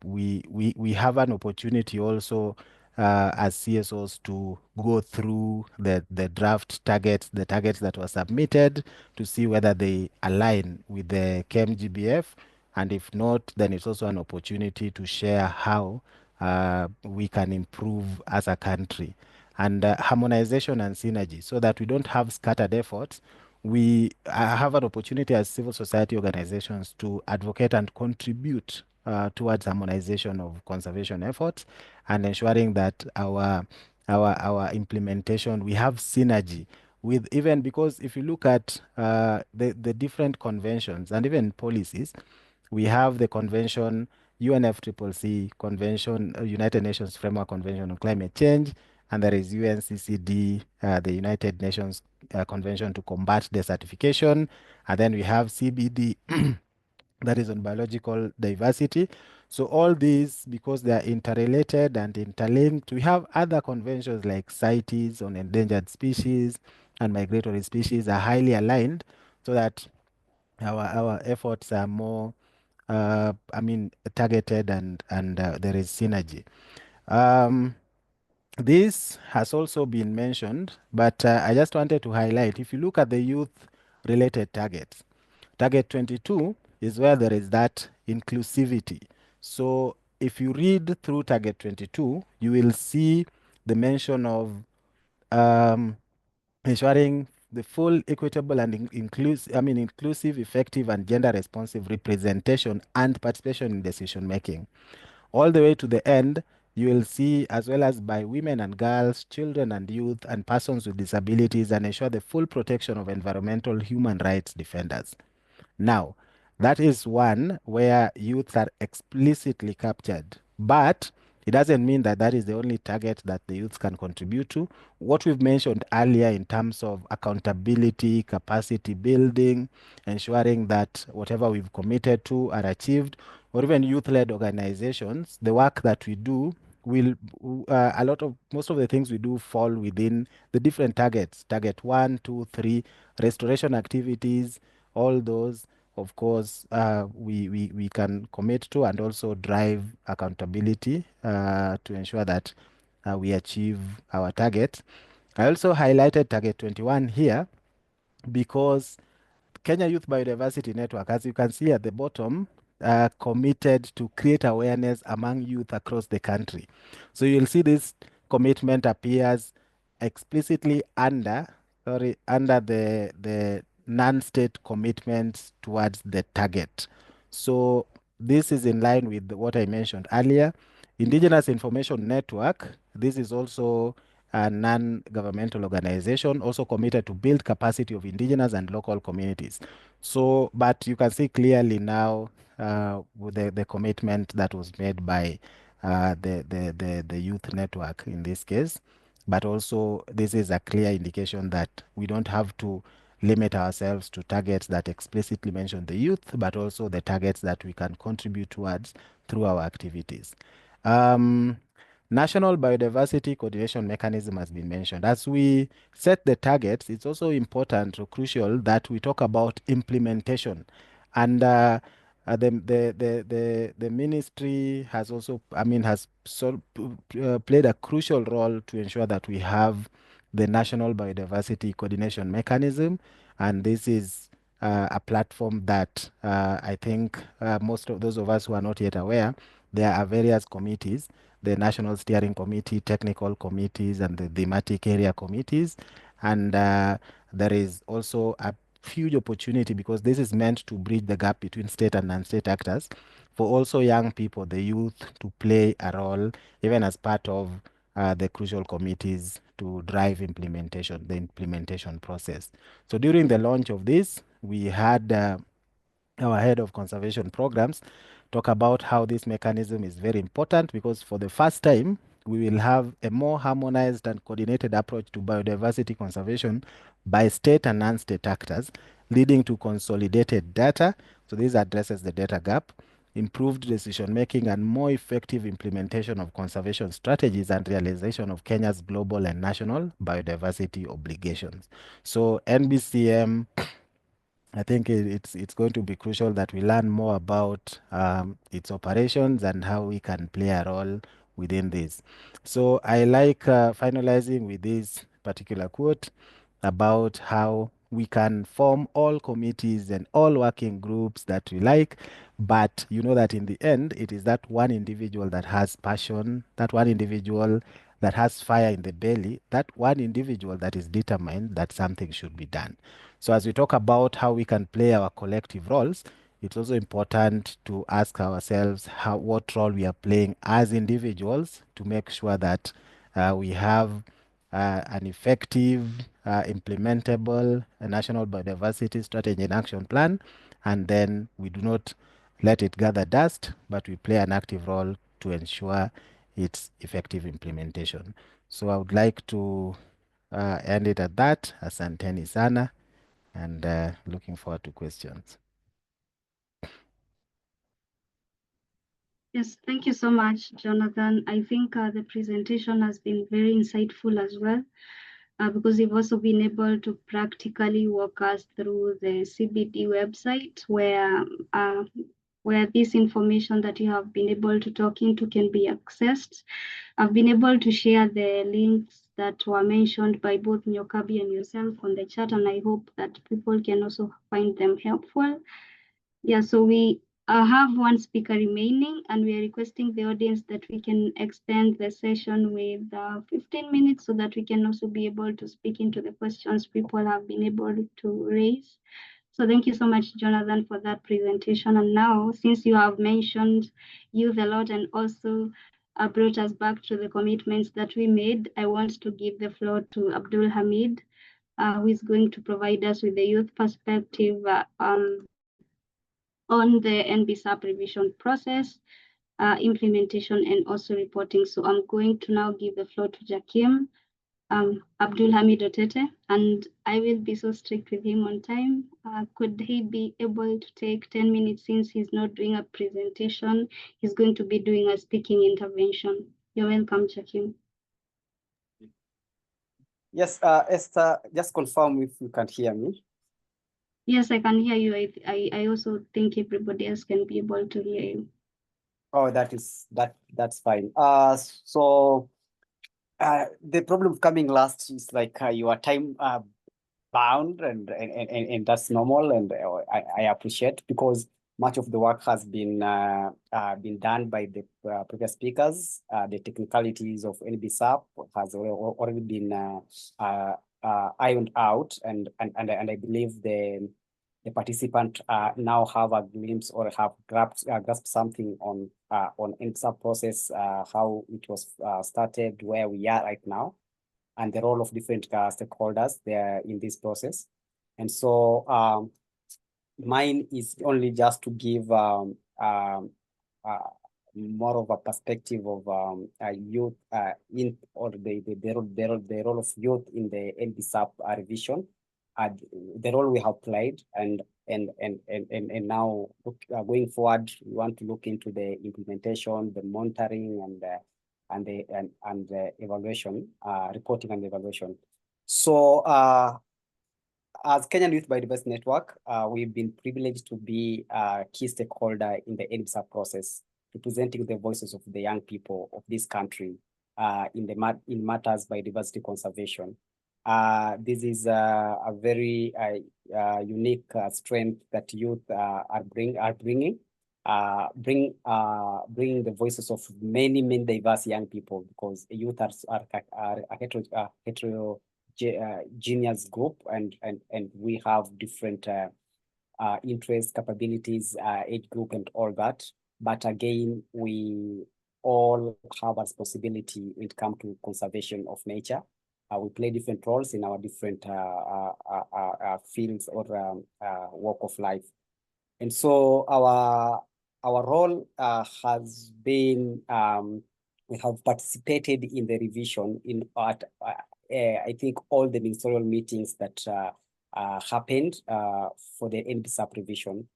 we have an opportunity also as CSOs to go through the draft targets, the targets that were submitted, to see whether they align with the KMGBF. And if not, then it's also an opportunity to share how we can improve as a country. And harmonization and synergy, so that we don't have scattered efforts. We have an opportunity as civil society organizations to advocate and contribute towards harmonization of conservation efforts, and ensuring that our implementation, we have synergy with even because if you look at the different conventions and even policies, we have the convention, UNFCCC Convention, United Nations Framework Convention on Climate Change, and there is UNCCD, the United Nations Convention to Combat Desertification, and then we have CBD, that is on biological diversity. So all these, because they are interrelated and interlinked, we have other conventions like CITES on endangered species and migratory species are highly aligned so that our efforts are more targeted and there is synergy. This has also been mentioned, but I just wanted to highlight, if you look at the youth-related targets, target 22 is where there is that inclusivity. So if you read through target 22, you will see the mention of ensuring the full, equitable, and inclusive, effective, and gender-responsive representation and participation in decision making. All the way to the end, you will see, as well as by women and girls, children and youth, and persons with disabilities, and ensure the full protection of environmental human rights defenders. Now, that is one where youth are explicitly captured, but it doesn't mean that that is the only target that the youth can contribute to. What we've mentioned earlier in terms of accountability, capacity building, ensuring that whatever we've committed to are achieved, or even youth-led organizations, the work that we do will, most of the things we do fall within the different targets, target 1, 2, 3, restoration activities, all those, of course, we can commit to and also drive accountability to ensure that we achieve our target. I also highlighted target 21 here because Kenya Youth Biodiversity Network, as you can see at the bottom, committed to create awareness among youth across the country. So you'll see this commitment appears explicitly under the non-state commitments towards the target. So this is in line with what I mentioned earlier. Indigenous Information Network, this is also a non-governmental organization, also committed to build capacity of indigenous and local communities. So, but you can see clearly now with the commitment that was made by the youth network in this case, but also this is a clear indication that we don't have to limit ourselves to targets that explicitly mention the youth, but also the targets that we can contribute towards through our activities. National Biodiversity Coordination Mechanism has been mentioned. As we set the targets, it's also important or crucial that we talk about implementation. And the ministry has also, played a crucial role to ensure that we have the National Biodiversity Coordination Mechanism. And this is a platform that I think most of those of us who are not yet aware, there are various committees, the National Steering Committee, technical committees, and the thematic area committees. And there is also a huge opportunity because this is meant to bridge the gap between state and non-state actors for also young people, the youth, to play a role, even as part of the crucial committees to drive the implementation process. So during the launch of this, we had our head of conservation programs talk about how this mechanism is very important because for the first time, we will have a more harmonized and coordinated approach to biodiversity conservation by state and non-state actors, leading to consolidated data. So this addresses the data gap, improved decision-making, and more effective implementation of conservation strategies and realization of Kenya's global and national biodiversity obligations. So NBCM, I think it's going to be crucial that we learn more about its operations and how we can play a role within this. So I like finalizing with this particular quote about how we can form all committees and all working groups that we like, but you know that in the end, it is that one individual that has passion, that one individual that has fire in the belly, that one individual that is determined that something should be done. So as we talk about how we can play our collective roles, it's also important to ask ourselves what role we are playing as individuals to make sure that we have an effective, implementable national biodiversity strategy and action plan, and then we do not let it gather dust, but we play an active role to ensure its effective implementation. So I would like to end it at that. Asanteni sana, and looking forward to questions. Yes, thank you so much, Jonathan. I think the presentation has been very insightful as well, because you've also been able to practically walk us through the CBD website where this information that you have been able to talk into can be accessed. I've been able to share the links that were mentioned by both Nyokabi and yourself on the chat, and I hope that people can also find them helpful. Yeah, so we have one speaker remaining, and we are requesting the audience that we can extend the session with 15 minutes so that we can also be able to speak into the questions people have been able to raise. So thank you so much, Jonathan, for that presentation. And now, since you have mentioned youth a lot and also brought us back to the commitments that we made, I want to give the floor to Abdul Hamid, who is going to provide us with the youth perspective on the NBSAP revision process, implementation, and also reporting. So I'm going to now give the floor to Jakim Abdul Hamid Otete, and I will be so strict with him on time. Could he be able to take 10 minutes since he's not doing a presentation? He's going to be doing a speaking intervention. You're welcome, Jakim. Yes, Esther, just confirm if you can hear me. Yes, I can hear you. I also think everybody else can be able to hear you. Oh, that's fine. So the problem of coming last is like you are time bound, and that's normal, and I appreciate, because much of the work has been done by the previous speakers. The technicalities of NBSAP has already been ironed out, and I believe the participant now have a glimpse or have grasped something on NBSAP process, how it was started, where we are right now, and the role of different stakeholders there in this process. And so mine is only just to give more of a perspective of youth in, or the role of youth in the NBSAP revision, the role we have played, and now going forward, we want to look into the implementation, the monitoring, and the evaluation, reporting and evaluation. So as Kenya Youth Biodiversity Network, we've been privileged to be a key stakeholder in the NBSAP process, representing the voices of the young people of this country in matters biodiversity conservation. This is a very unique strength that youth are bringing. Bringing the voices of many diverse young people, because youth are a heterogeneous group, and we have different interests, capabilities, age group, and all that. But again, we all have a responsibility when it comes to conservation of nature. We play different roles in our different fields or walk of life. And so our role has been, we have participated in the revision I think all the ministerial meetings that happened for the NBSAP revision.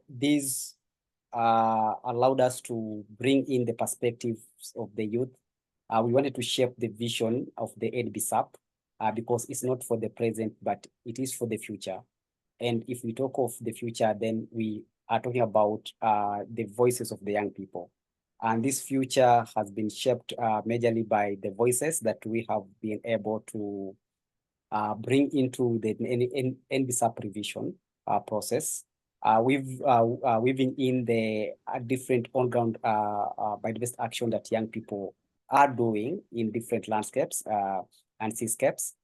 These allowed us to bring in the perspectives of the youth. We wanted to shape the vision of the NBSAP because it's not for the present, but it is for the future. And if we talk of the future, then we are talking about the voices of the young people. And this future has been shaped majorly by the voices that we have been able to bring into the NBSAP revision process. Weaving in the different on-ground biodiversity action that young people are doing in different landscapes and seascapes.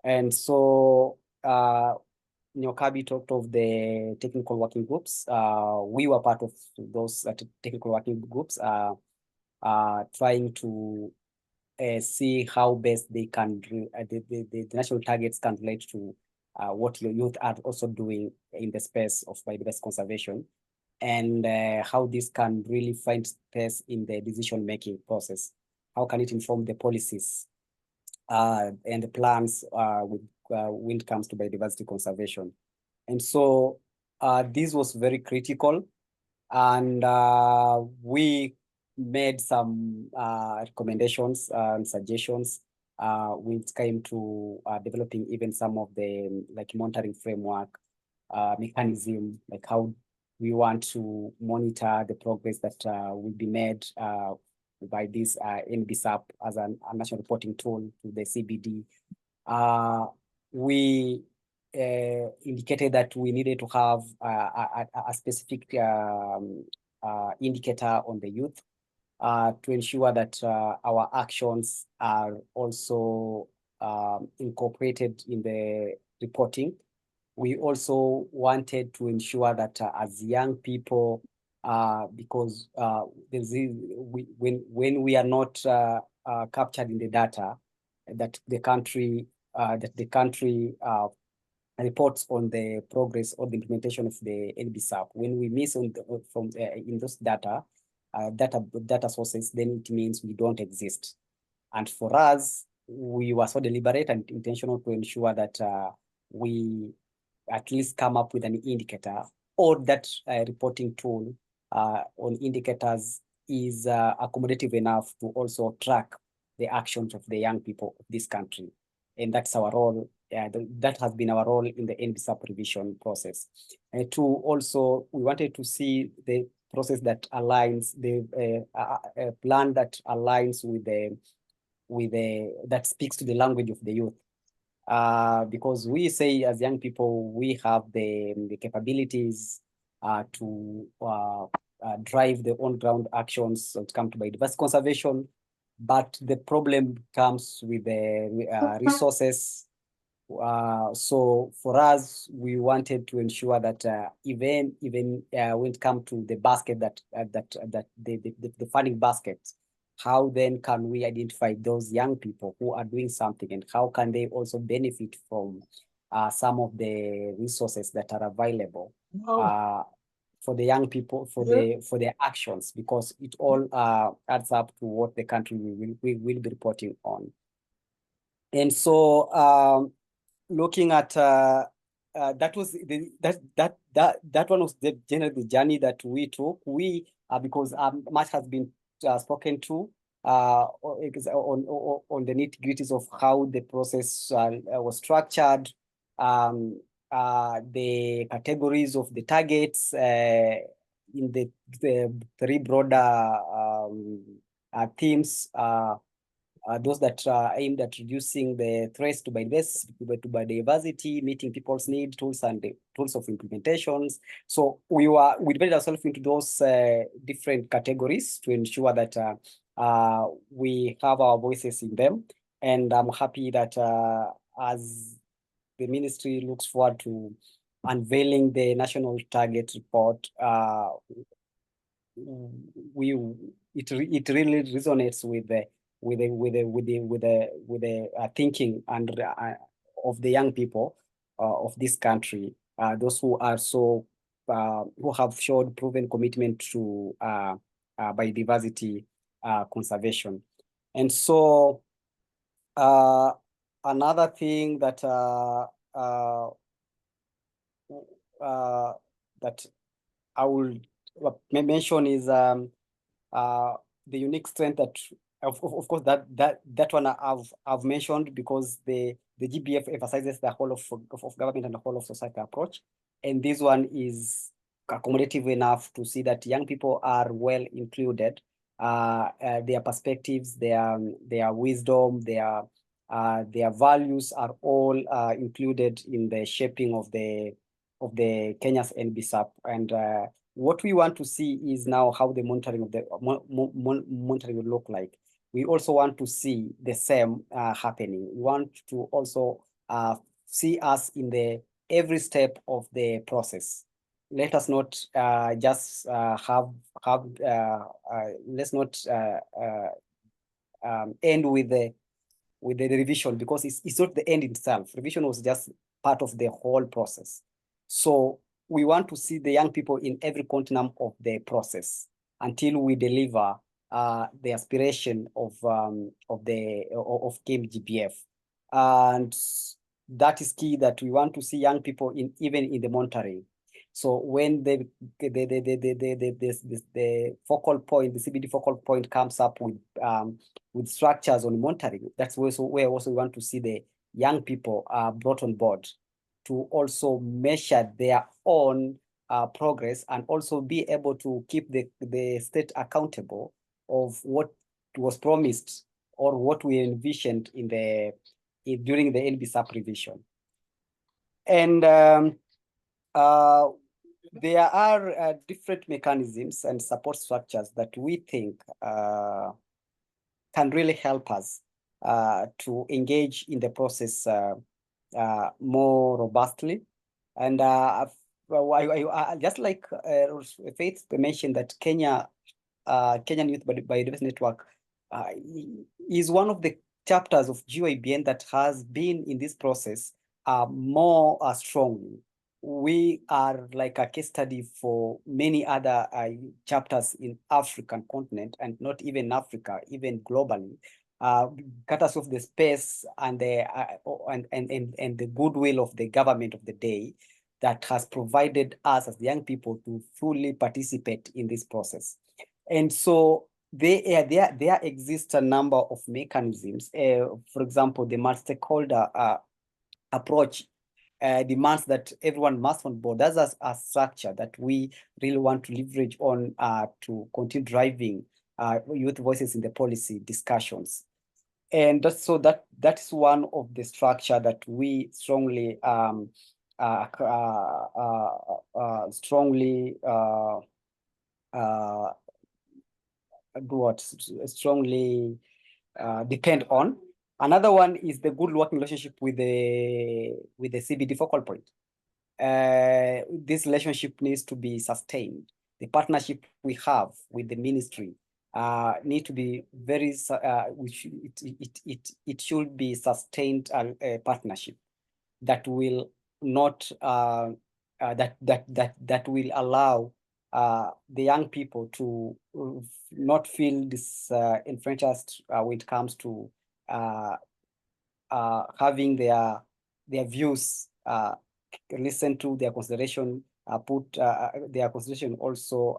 And so Nyokabi talked of the technical working groups. We were part of those technical working groups, trying to see how best they can the national targets can relate to what your youth are also doing in the space of biodiversity conservation, and how this can really find space in the decision-making process. How can it inform the policies and the plans when it comes to biodiversity conservation? And so this was very critical, and we made some recommendations and suggestions when it came to developing even some of the like monitoring framework mechanism, like how we want to monitor the progress that will be made by this NBSAP as a national reporting tool to the CBD. We indicated that we needed to have a specific indicator on the youth to ensure that our actions are also incorporated in the reporting. We also wanted to ensure that as young people, because when we are not captured in the data, that the country reports on the progress or the implementation of the NBSAP. When we miss on in those data sources, then it means we don't exist. And for us, we were so deliberate and intentional to ensure that we at least come up with an indicator, or that reporting tool on indicators is accommodative enough to also track the actions of the young people of this country. And that's our role. That has been our role in the NBSAP revision process. To also, we wanted to see the process that aligns, the plan that aligns with that speaks to the language of the youth. Because we say as young people, we have the capabilities to drive the on-ground actions when it comes to biodiversity conservation, but the problem comes with the resources. So for us, we wanted to ensure that even when it comes to the basket the funding basket, how then can we identify those young people who are doing something, and how can they also benefit from some of the resources that are available for the young people, for their actions, because it all adds up to what the country will be reporting on. And so looking at that was that one was the journey that we took. We because much has been spoken to on the nitty-gritties of how the process was structured, the categories of the targets in the three broader themes. Those that are aimed at reducing the threats to biodiversity, meeting people's needs, tools and tools of implementations. So we divided ourselves into those different categories to ensure that we have our voices in them. And I'm happy that as the ministry looks forward to unveiling the national target report, it really resonates with the thinking and of the young people of this country, those who are so who have showed proven commitment to biodiversity conservation. And so another thing that that I will mention is the unique strength that, of course, that one I've mentioned, because the GBF emphasizes the whole of government and the whole of society approach, and this one is accommodative enough to see that young people are well included. Their perspectives, their wisdom, their values are all included in the shaping of the Kenya's NBSAP. And what we want to see is now how the monitoring of the monitoring will look like. We also want to see the same happening. We want to also see us in the every step of the process. Let us not just let's not end with the revision, because it's not the end itself. Revision was just part of the whole process. So we want to see the young people in every continuum of the process until we deliver the aspiration of KMGBF. And that is key, that we want to see young people even in the monitoring. So when the focal point, the CBD focal point comes up with structures on monitoring, that's where also we want to see the young people brought on board to also measure their own progress, and also be able to keep the state accountable of what was promised or what we envisioned during the NBSAP revision. And there are different mechanisms and support structures that we think can really help us to engage in the process more robustly. And just like Faith mentioned, that Kenyan Youth Biodiversity Network is one of the chapters of KYBN that has been in this process more strongly. We are like a case study for many other chapters in African continent, and not even Africa, even globally, courtesy of the space and the and the goodwill of the government of the day that has provided us as young people to fully participate in this process. And so there exists a number of mechanisms. For example, the multi-stakeholder approach demands that everyone must on board. That's a structure that we really want to leverage on to continue driving youth voices in the policy discussions. And so that is one of the structure that we strongly depend on. Another one is the good working relationship with the CBD focal point. This relationship needs to be sustained. The partnership we have with the ministry need to be very it should be sustained partnership that will not that will allow the young people to not feel disenfranchised when it comes to having their views listen to, their consideration put their consideration also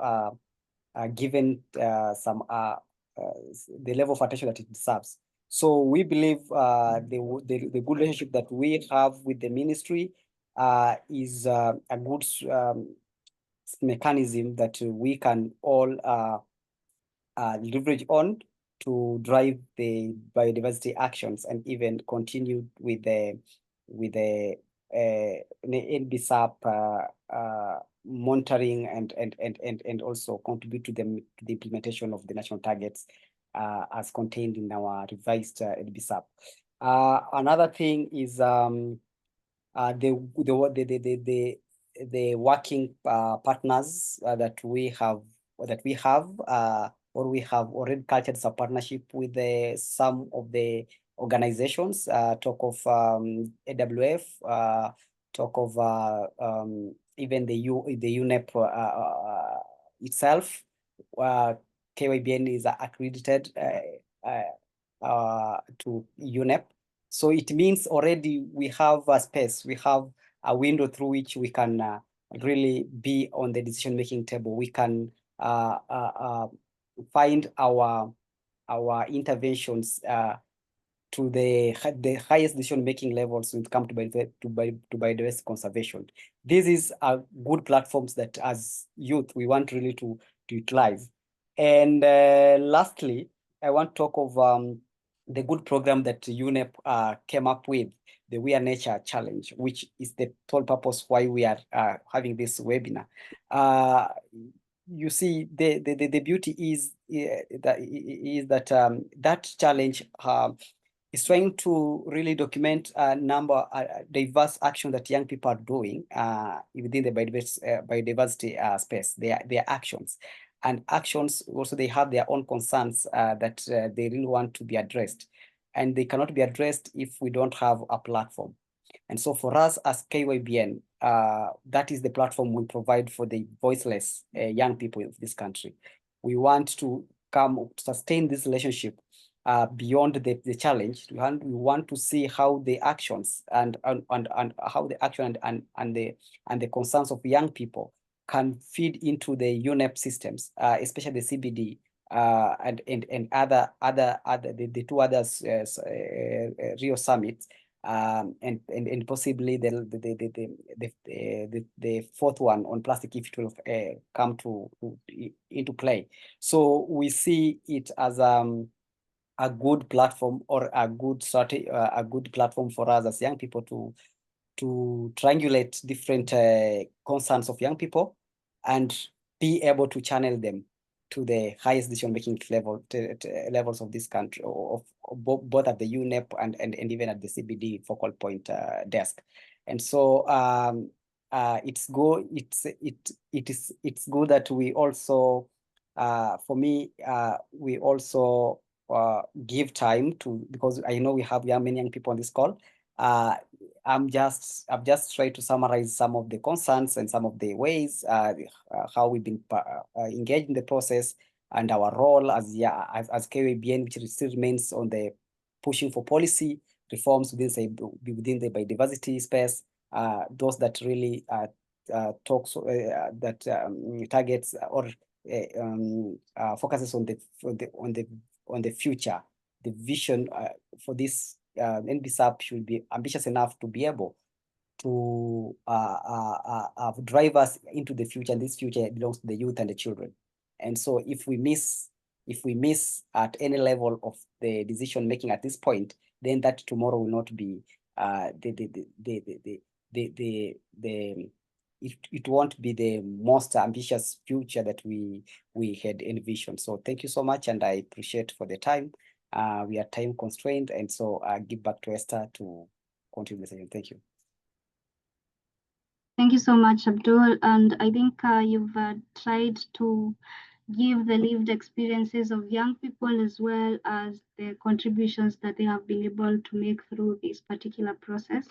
given some the level of attention that it deserves. So we believe the good relationship that we have with the ministry is a good mechanism that we can all leverage on to drive the biodiversity actions, and even continue with the NBSAP monitoring and also contribute to the implementation of the national targets as contained in our revised NBSAP. Another thing is the working partners that we have or we have already cultured some partnership with some of the organizations. Talk of AWF, talk of even the UNEP itself. KYBN is accredited to UNEP. So it means already we have a space, we have a window through which we can really be on the decision-making table. We can find our interventions to the highest decision-making levels when it comes to biodiversity conservation. This is a good platforms that as youth, we want really to utilize. And lastly, I want to talk of the good program that UNEP came up with, the We Are Nature Challenge, which is the sole purpose why we are having this webinar. You see, the beauty is that that challenge is trying to really document a number diverse action that young people are doing within the biodiversity space, their actions. and actions also, they have their own concerns that they really want to be addressed, and they cannot be addressed if we don't have a platform. And so for us as KYBN, that is the platform we provide for the voiceless young people of this country. We want to sustain this relationship beyond the challenge. We want to see how the actions and how the action and the concerns of young people can feed into the UNEP systems, especially the CBD and other the two others Rio summits, and possibly the fourth one on plastic if it will come into play. So we see it as a good platform or a good strategy, a good platform for us as young people to triangulate different concerns of young people and be able to channel them to the highest decision-making levels of this country, of both at the UNEP and even at the CBD focal point desk. And so it's good that we also, for me, we also give time to, because I know we have many young people on this call. I've just tried to summarize some of the concerns and some of the ways how we've been engaged in the process, and our role as KYBN, which still remains on the pushing for policy reforms within the biodiversity space, those that really talks that targets or focuses on the future. The vision for this NBSAP should be ambitious enough to be able to drive us into the future, and this future belongs to the youth and the children. And so if we miss at any level of the decision making at this point, then that tomorrow will not be it won't be the most ambitious future that we had envisioned. So thank you so much, and I appreciate for the time. We are time constrained, and so I give back to Esther to continue the session. Thank you. Thank you so much, Abdul. And I think you've tried to give the lived experiences of young people as well as the contributions that they have been able to make through this particular process.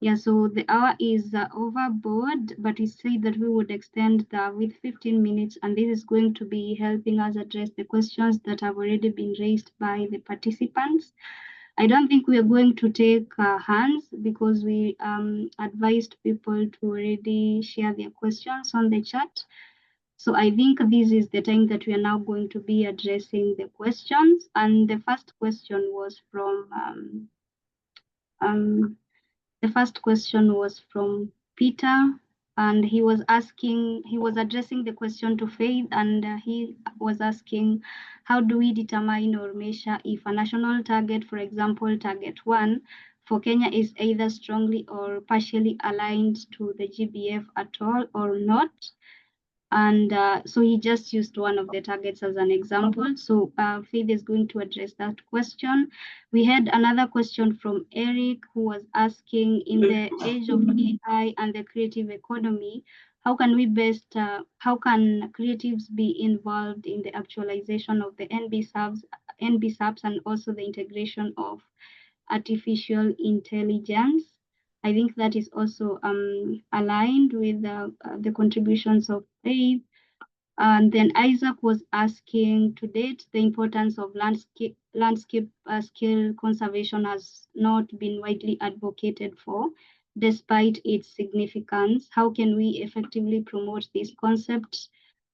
Yeah, so the hour is overboard, but we said that we would extend with 15 minutes, and this is going to be helping us address the questions that have already been raised by the participants. I don't think we are going to take hands, because we advised people to already share their questions on the chat. So I think this is the time that we are now going to be addressing the questions. And the first question was from Peter, and he was addressing the question to Faith, and he was asking, how do we determine or measure if a national target, for example, target 1 for Kenya, is either strongly or partially aligned to the GBF at all or not? And so he just used one of the targets as an example. So Faith is going to address that question. We had another question from Eric, who was asking, in the age of AI and the creative economy, how can creatives be involved in the actualization of the NBSAPs and also the integration of artificial intelligence? I think that is also aligned with the contributions of Faith. And then Isaac was asking, to date, the importance of landscape scale conservation has not been widely advocated for, despite its significance. How can we effectively promote this concept?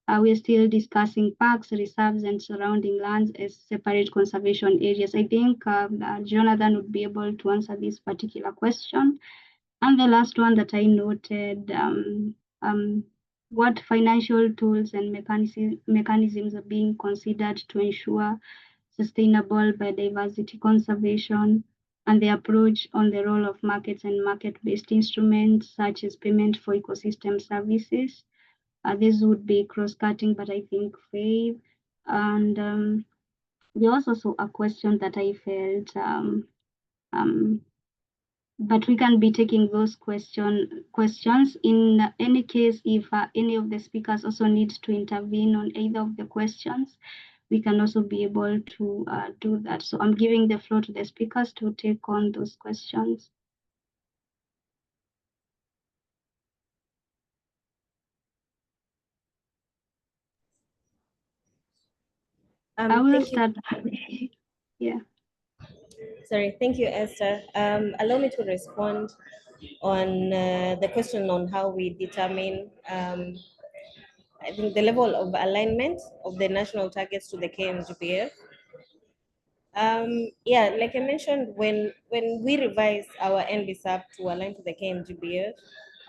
We're still discussing parks, reserves, and surrounding lands as separate conservation areas. I think Jonathan would be able to answer this particular question. And the last one that I noted, what financial tools and mechanisms are being considered to ensure sustainable biodiversity conservation, and the approach on the role of markets and market-based instruments such as payment for ecosystem services. This would be cross-cutting, but I think Faith. And there was also a question that I felt but we can be taking those questions. In any case, if any of the speakers also need to intervene on either of the questions, we can also be able to do that. So I'm giving the floor to the speakers to take on those questions. I will start. Yeah. Sorry, thank you, Esther. Allow me to respond on the question on how we determine, I think, the level of alignment of the national targets to the KMGBF. Yeah, like I mentioned, when we revise our NBSAP to align to the KMGBF,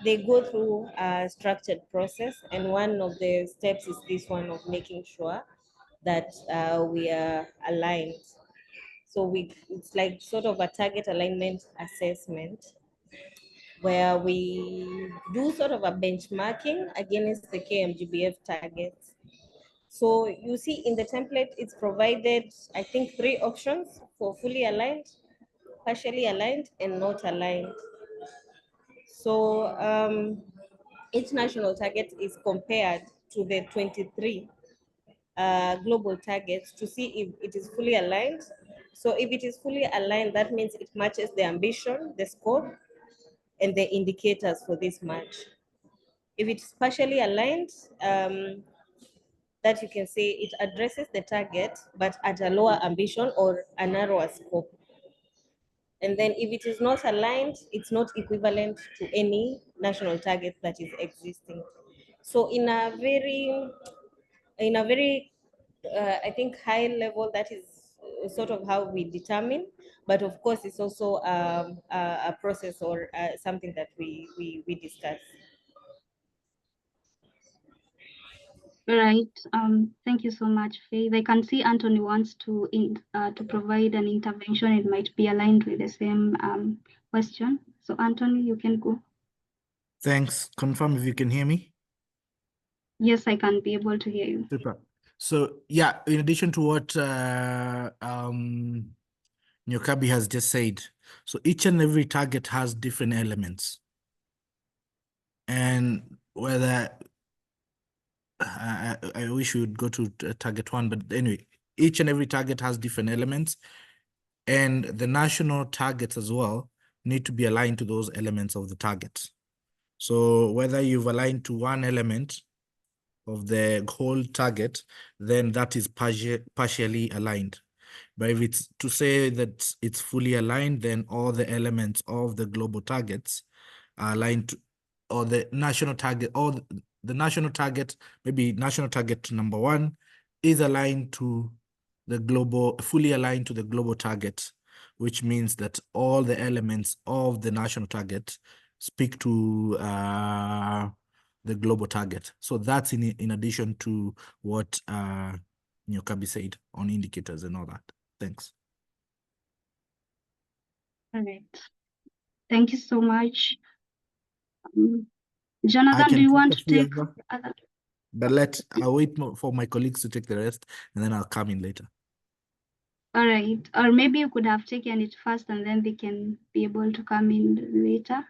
they go through a structured process, and one of the steps is this one of making sure that we are aligned. So it's like sort of a target alignment assessment where we do sort of a benchmarking against the KMGBF targets. So you see in the template, it's provided, I think, 3 options for fully aligned, partially aligned, and not aligned. So each national target is compared to the 23 global targets to see if it is fully aligned. So if it is fully aligned, that means it matches the ambition, the scope, and the indicators for this match. If it's partially aligned, that you can say it addresses the target, but at a lower ambition or a narrower scope. And then if it is not aligned, it's not equivalent to any national target that is existing. So in a very, I think, high level, that is sort of how we determine. But of course, it's also a process or something that we discuss. All right. Thank you so much, Faith. I can see Anthony wants to provide an intervention. It might be aligned with the same question. So Anthony, you can go. Thanks. Confirm if you can hear me. Yes, I can be able to hear you. Super. So yeah, in addition to what Nyokabi has just said, so each and every target has different elements. And whether I wish we would go to target 1, but anyway, each and every target has different elements, and the national targets as well need to be aligned to those elements of the target. So whether you've aligned to one element of the whole target, then that is partially aligned. But if it's to say that it's fully aligned, then all the elements of the global targets are aligned to, or the national target, or the national target, maybe national target number 1 is aligned to the global, fully aligned to the global target, which means that all the elements of the national target speak to the global target. So that's in addition to what Nyokabi said on indicators and all that. Thanks. All right. Thank you so much. Jonathan, do you want to take other? But I'll wait for my colleagues to take the rest, and then I'll come in later. All right. Or maybe you could have taken it first, and then they can be able to come in later.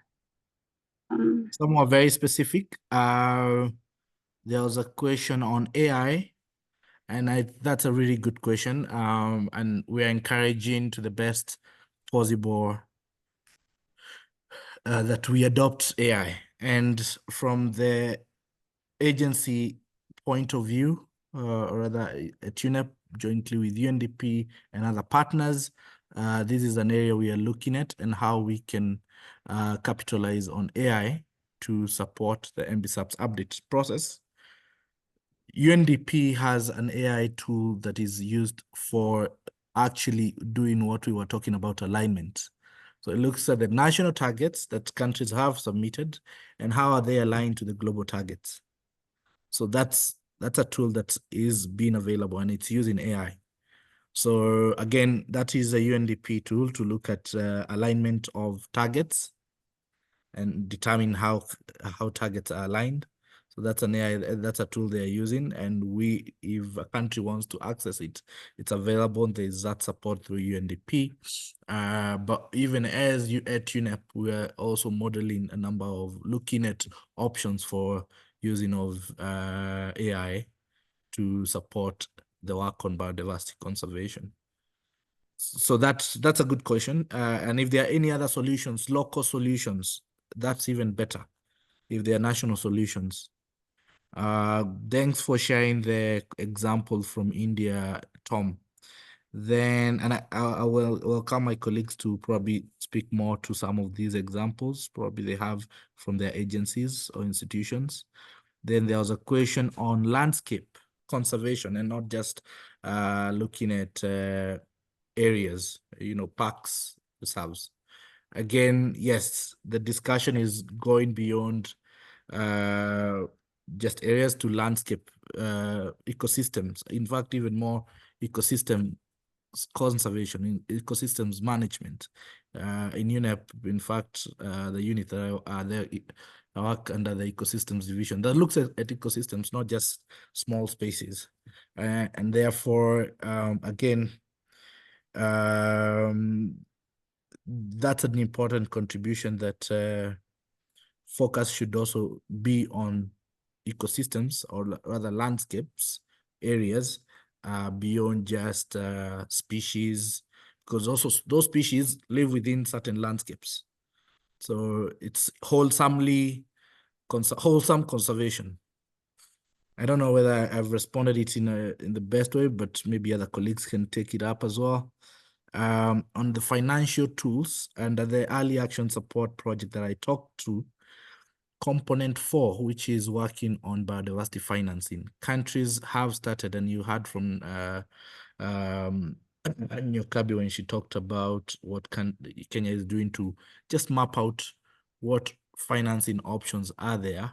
Some are very specific. There was a question on AI, and that's a really good question. And we're encouraging to the best possible that we adopt AI. And from the agency point of view, or rather at UNEP, jointly with UNDP and other partners, this is an area we are looking at and how we can capitalize on AI to support the NBSAPs update process. UNDP has an AI tool that is used for actually doing what we were talking about, alignment. So it looks at the national targets that countries have submitted and how are they aligned to the global targets. So that's a tool that is being available, and it's using AI. So again, that is a UNDP tool to look at alignment of targets and determine how targets are aligned. So that's an AI, that's a tool they're using. And if a country wants to access it, it's available. There's that support through UNDP. But even as you at UNEP, we are also modeling a number of looking at options for using of AI to support the work on biodiversity conservation. So that's a good question. And if there are any other solutions, local solutions, that's even better. If there are national solutions. Thanks for sharing the example from India, Tom. Then, and I will welcome my colleagues to probably speak more to some of these examples, probably they have from their agencies or institutions. Then there was a question on landscape conservation and not just looking at areas, parks, reserves. Again, yes, the discussion is going beyond just areas to landscape ecosystems. In fact, even more ecosystem conservation, in ecosystems management. In UNEP, in fact, the unit that are there work under the ecosystems division that looks at ecosystems, not just small spaces. And therefore, again, that's an important contribution that focus should also be on ecosystems, or rather landscapes, areas, beyond just species, because also those species live within certain landscapes. So it's wholesome conservation. I don't know whether I've responded it in the best way, but maybe other colleagues can take it up as well. On the financial tools and the early action support project that I talked to, component 4, which is working on biodiversity financing. Countries have started, and you heard from Nyokabi when she talked about what Kenya is doing to just map out what financing options are there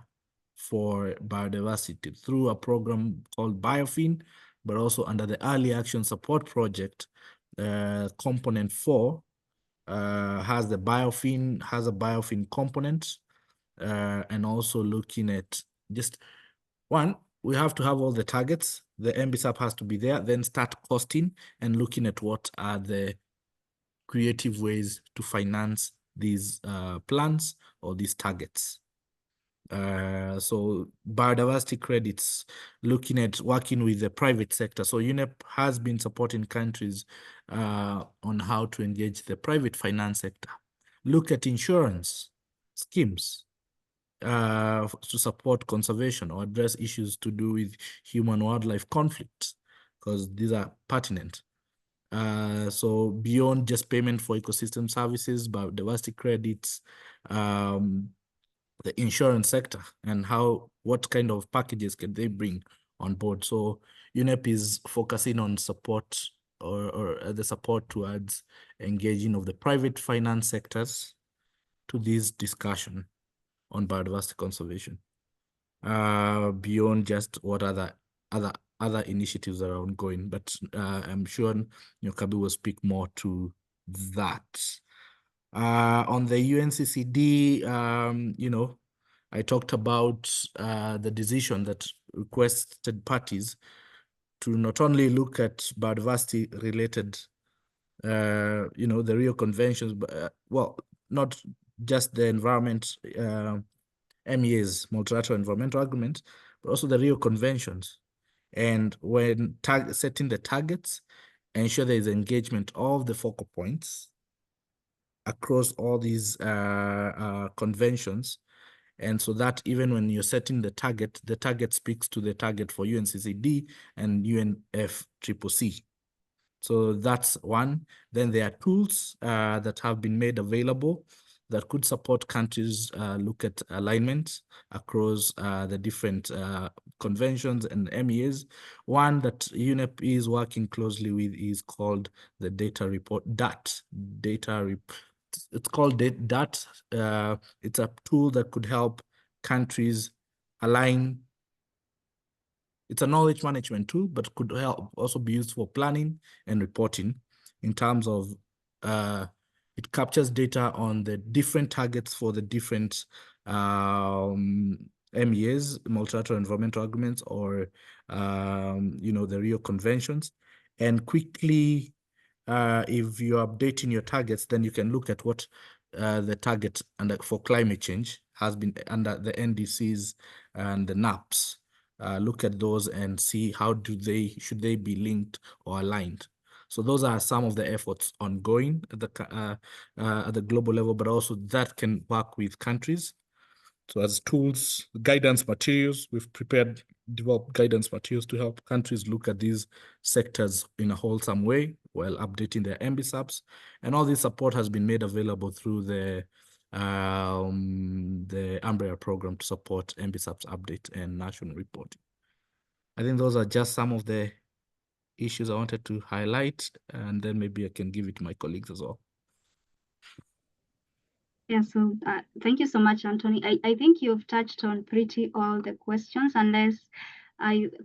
for biodiversity through a program called Biofin, but also under the Early Action Support Project. Component 4 has a Biofin component, and also looking at just one, we have to have all the targets. The NBSAP has to be there, then start costing and looking at what are the creative ways to finance these plans or these targets. So biodiversity credits, looking at working with the private sector. So UNEP has been supporting countries on how to engage the private finance sector. Look at insurance schemes to support conservation or address issues to do with human-wildlife conflicts, because these are pertinent. So beyond just payment for ecosystem services, biodiversity credits, the insurance sector, and what kind of packages can they bring on board. So UNEP is focusing on support or the support towards engaging of the private finance sectors to this discussion on biodiversity conservation, beyond just what other initiatives are ongoing. But I'm sure Nyokabi will speak more to that. On the UNCCD, I talked about the decision that requested parties to not only look at biodiversity related, the Rio Conventions, but not just the environment, MEAs, multilateral environmental agreement, but also the Rio Conventions. And when setting the targets, ensure there is engagement of the focal points across all these conventions. And so that even when you're setting the target speaks to the target for UNCCD and UNFCCC. So that's one. Then there are tools that have been made available that could support countries look at alignment across the different conventions and MEAs. One that UNEP is working closely with is called the data report, DAT. It's called DAT. It's a tool that could help countries align. It's a knowledge management tool, but could help also be used for planning and reporting in terms of it captures data on the different targets for the different MEAs, multilateral environmental agreements, or the Rio conventions, and quickly, if you're updating your targets, then you can look at what the target for climate change has been under the NDCs and the NAPs. Look at those and see how should they be linked or aligned. So those are some of the efforts ongoing at the global level, but also that can work with countries. So as tools, guidance materials, we've developed guidance materials to help countries look at these sectors in a wholesome way while updating their NBSAPs. And all this support has been made available through the umbrella program to support NBSAPs update and national reporting. I think those are just some of the issues I wanted to highlight, and then maybe I can give it to my colleagues as well. Yeah, so thank you so much, Anthony. I think you've touched on pretty all the questions, unless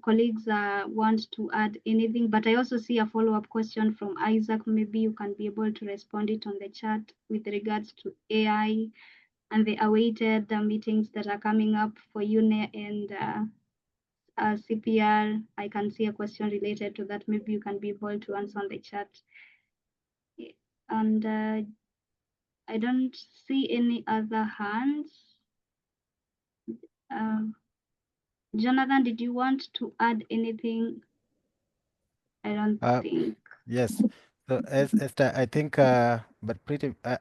colleagues want to add anything. But I also see a follow-up question from Isaac. Maybe you can be able to respond it on the chat with regards to AI and the awaited meetings that are coming up for UNEP and CPR. I can see a question related to that. Maybe you can be able to answer on the chat. And I don't see any other hands. Jonathan, did you want to add anything? I don't think. Yes. So as Esther, I think, but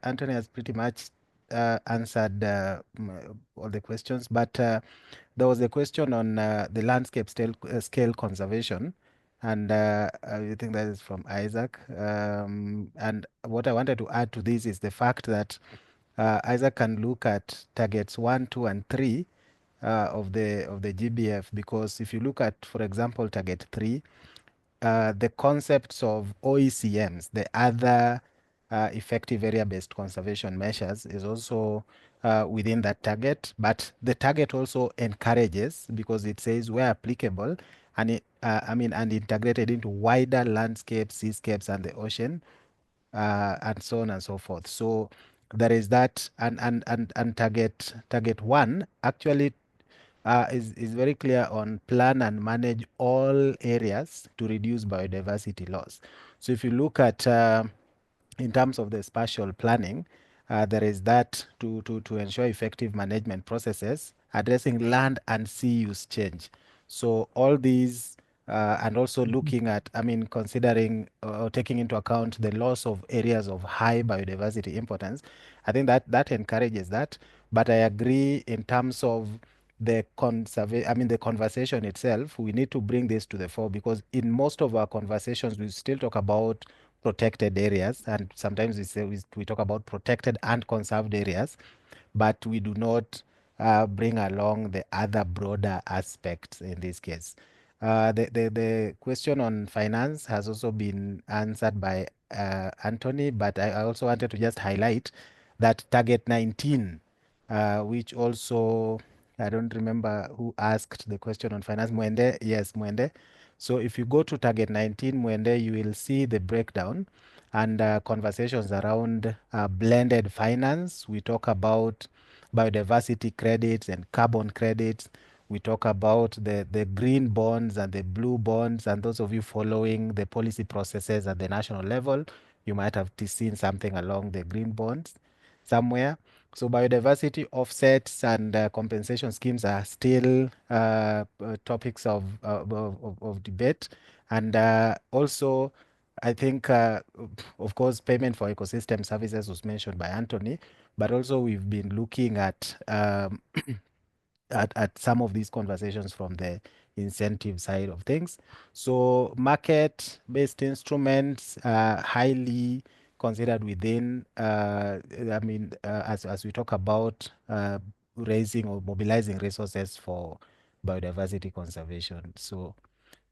Anthony has pretty much answered all the questions. But there was a question on the landscape scale conservation, and I think that is from Isaac. And what I wanted to add to this is the fact that Isaac can look at targets 1, 2, and 3 of the GBF, because if you look at, for example, target 3, the concepts of OECMs, the other effective area-based conservation measures, is also within that target. But the target also encourages, because it says where applicable, and and integrated into wider landscapes, seascapes, and the ocean, and so on and so forth. So there is that, and target 1 actually is very clear on plan and manage all areas to reduce biodiversity loss. So if you look at in terms of the spatial planning, there is that to ensure effective management processes addressing land and sea use change. So all these and also looking at, considering or taking into account the loss of areas of high biodiversity importance, I think that encourages that. But I agree in terms of the conversation itself, we need to bring this to the fore, because in most of our conversations, we still talk about protected areas, and sometimes we talk about protected and conserved areas, but we do not bring along the other broader aspects in this case. The question on finance has also been answered by Anthony, but I also wanted to just highlight that target 19, which also, I don't remember who asked the question on finance. Mwende, yes, Mwende. So if you go to target 19, Mwende, you will see the breakdown and conversations around blended finance. We talk about biodiversity credits and carbon credits. We talk about the green bonds and the blue bonds. And those of you following the policy processes at the national level, you might have seen something along the green bonds somewhere. So biodiversity offsets and compensation schemes are still topics of debate. And also, I think, of course, payment for ecosystem services was mentioned by Anthony, but also we've been looking at some of these conversations from the incentive side of things. So market-based instruments are highly considered within, as we talk about raising or mobilizing resources for biodiversity conservation. So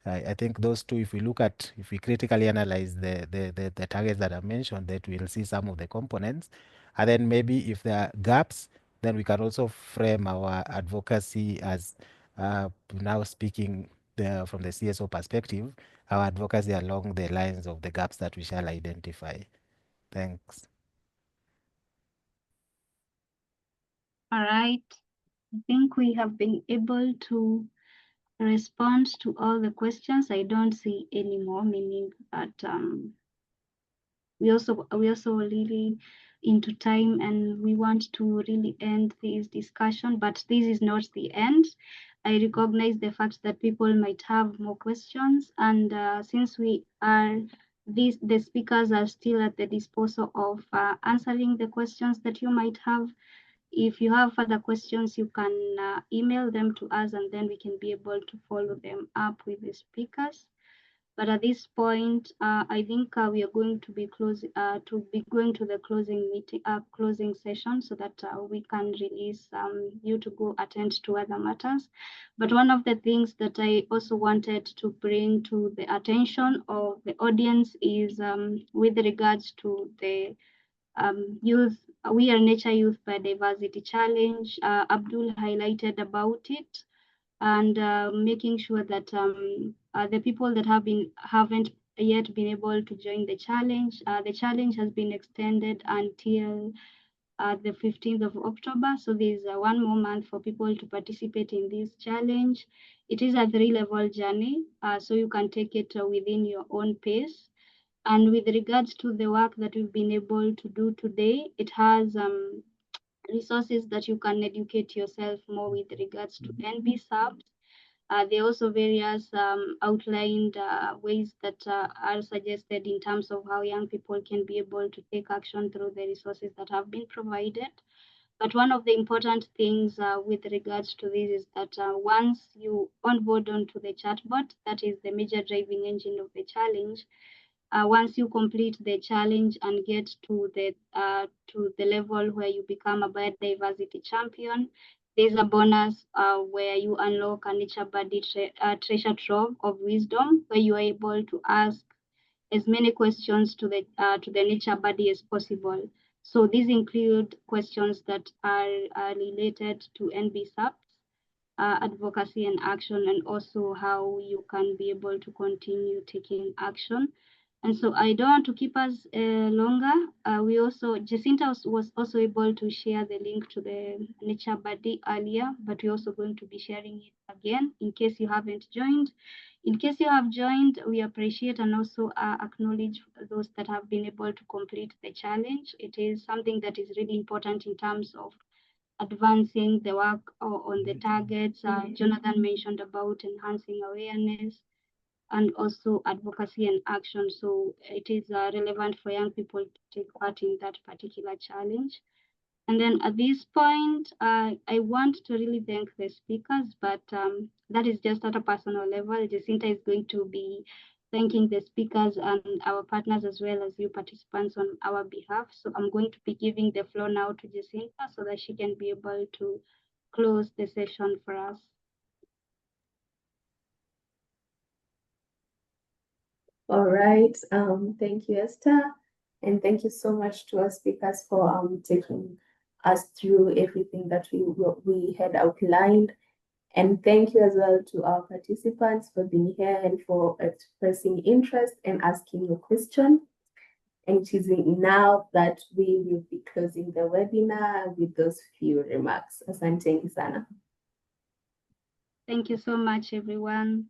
I think those two, if we critically analyze the targets that I mentioned, that we'll see some of the components. And then maybe if there are gaps, then we can also frame our advocacy as now speaking from the CSO perspective, our advocacy along the lines of the gaps that we shall identify. Thanks. All right. I think we have been able to respond to all the questions. I don't see any more, meaning that we also really into time, and we want to really end this discussion, but this is not the end. I recognize the fact that people might have more questions, and since we are the speakers are still at the disposal of answering the questions that you might have. If you have further questions, you can email them to us, and then we can be able to follow them up with the speakers. But at this point, I think we are going to be going to the closing meeting, closing session, so that we can release you to go attend to other matters. But one of the things that I also wanted to bring to the attention of the audience is with regards to the youth. We are Nature Youth Biodiversity Challenge. Abdul highlighted about it, and making sure that the people that haven't yet been able to join the challenge has been extended until the 15th of October. So there's 1 more month for people to participate in this challenge. It is a 3-level journey, so you can take it within your own pace. And with regards to the work that we've been able to do today, it has resources that you can educate yourself more with regards to NBSAPs. There are also various outlined ways that are suggested in terms of how young people can be able to take action through the resources that have been provided. But one of the important things with regards to this is that once you onboard onto the chatbot, that is the major driving engine of the challenge, once you complete the challenge and get to the level where you become a biodiversity champion, there's a bonus where you unlock a nature body treasure trove of wisdom, where you are able to ask as many questions to the nature body as possible. So these include questions that are related to NBSAPs, advocacy and action, and also how you can be able to continue taking action. And so I don't want to keep us longer. Jacinta was also able to share the link to the nature buddy earlier, but we're also going to be sharing it again in case you haven't joined. In case you have joined, we appreciate and also acknowledge those that have been able to complete the challenge. It is something that is really important in terms of advancing the work on the targets. Jonathan mentioned about enhancing awareness and also advocacy and action. So it is relevant for young people to take part in that particular challenge. And then at this point, I want to really thank the speakers, but that is just at a personal level. Jacinta is going to be thanking the speakers and our partners as well as you participants on our behalf. So I'm going to be giving the floor now to Jacinta so that she can be able to close the session for us. All right. Thank you, Esther. And thank you so much to our speakers for taking us through everything that we had outlined. And thank you as well to our participants for being here and for expressing interest and asking your question. And it is now that we will be closing the webinar with those few remarks. Asante sana. Thank you so much, everyone.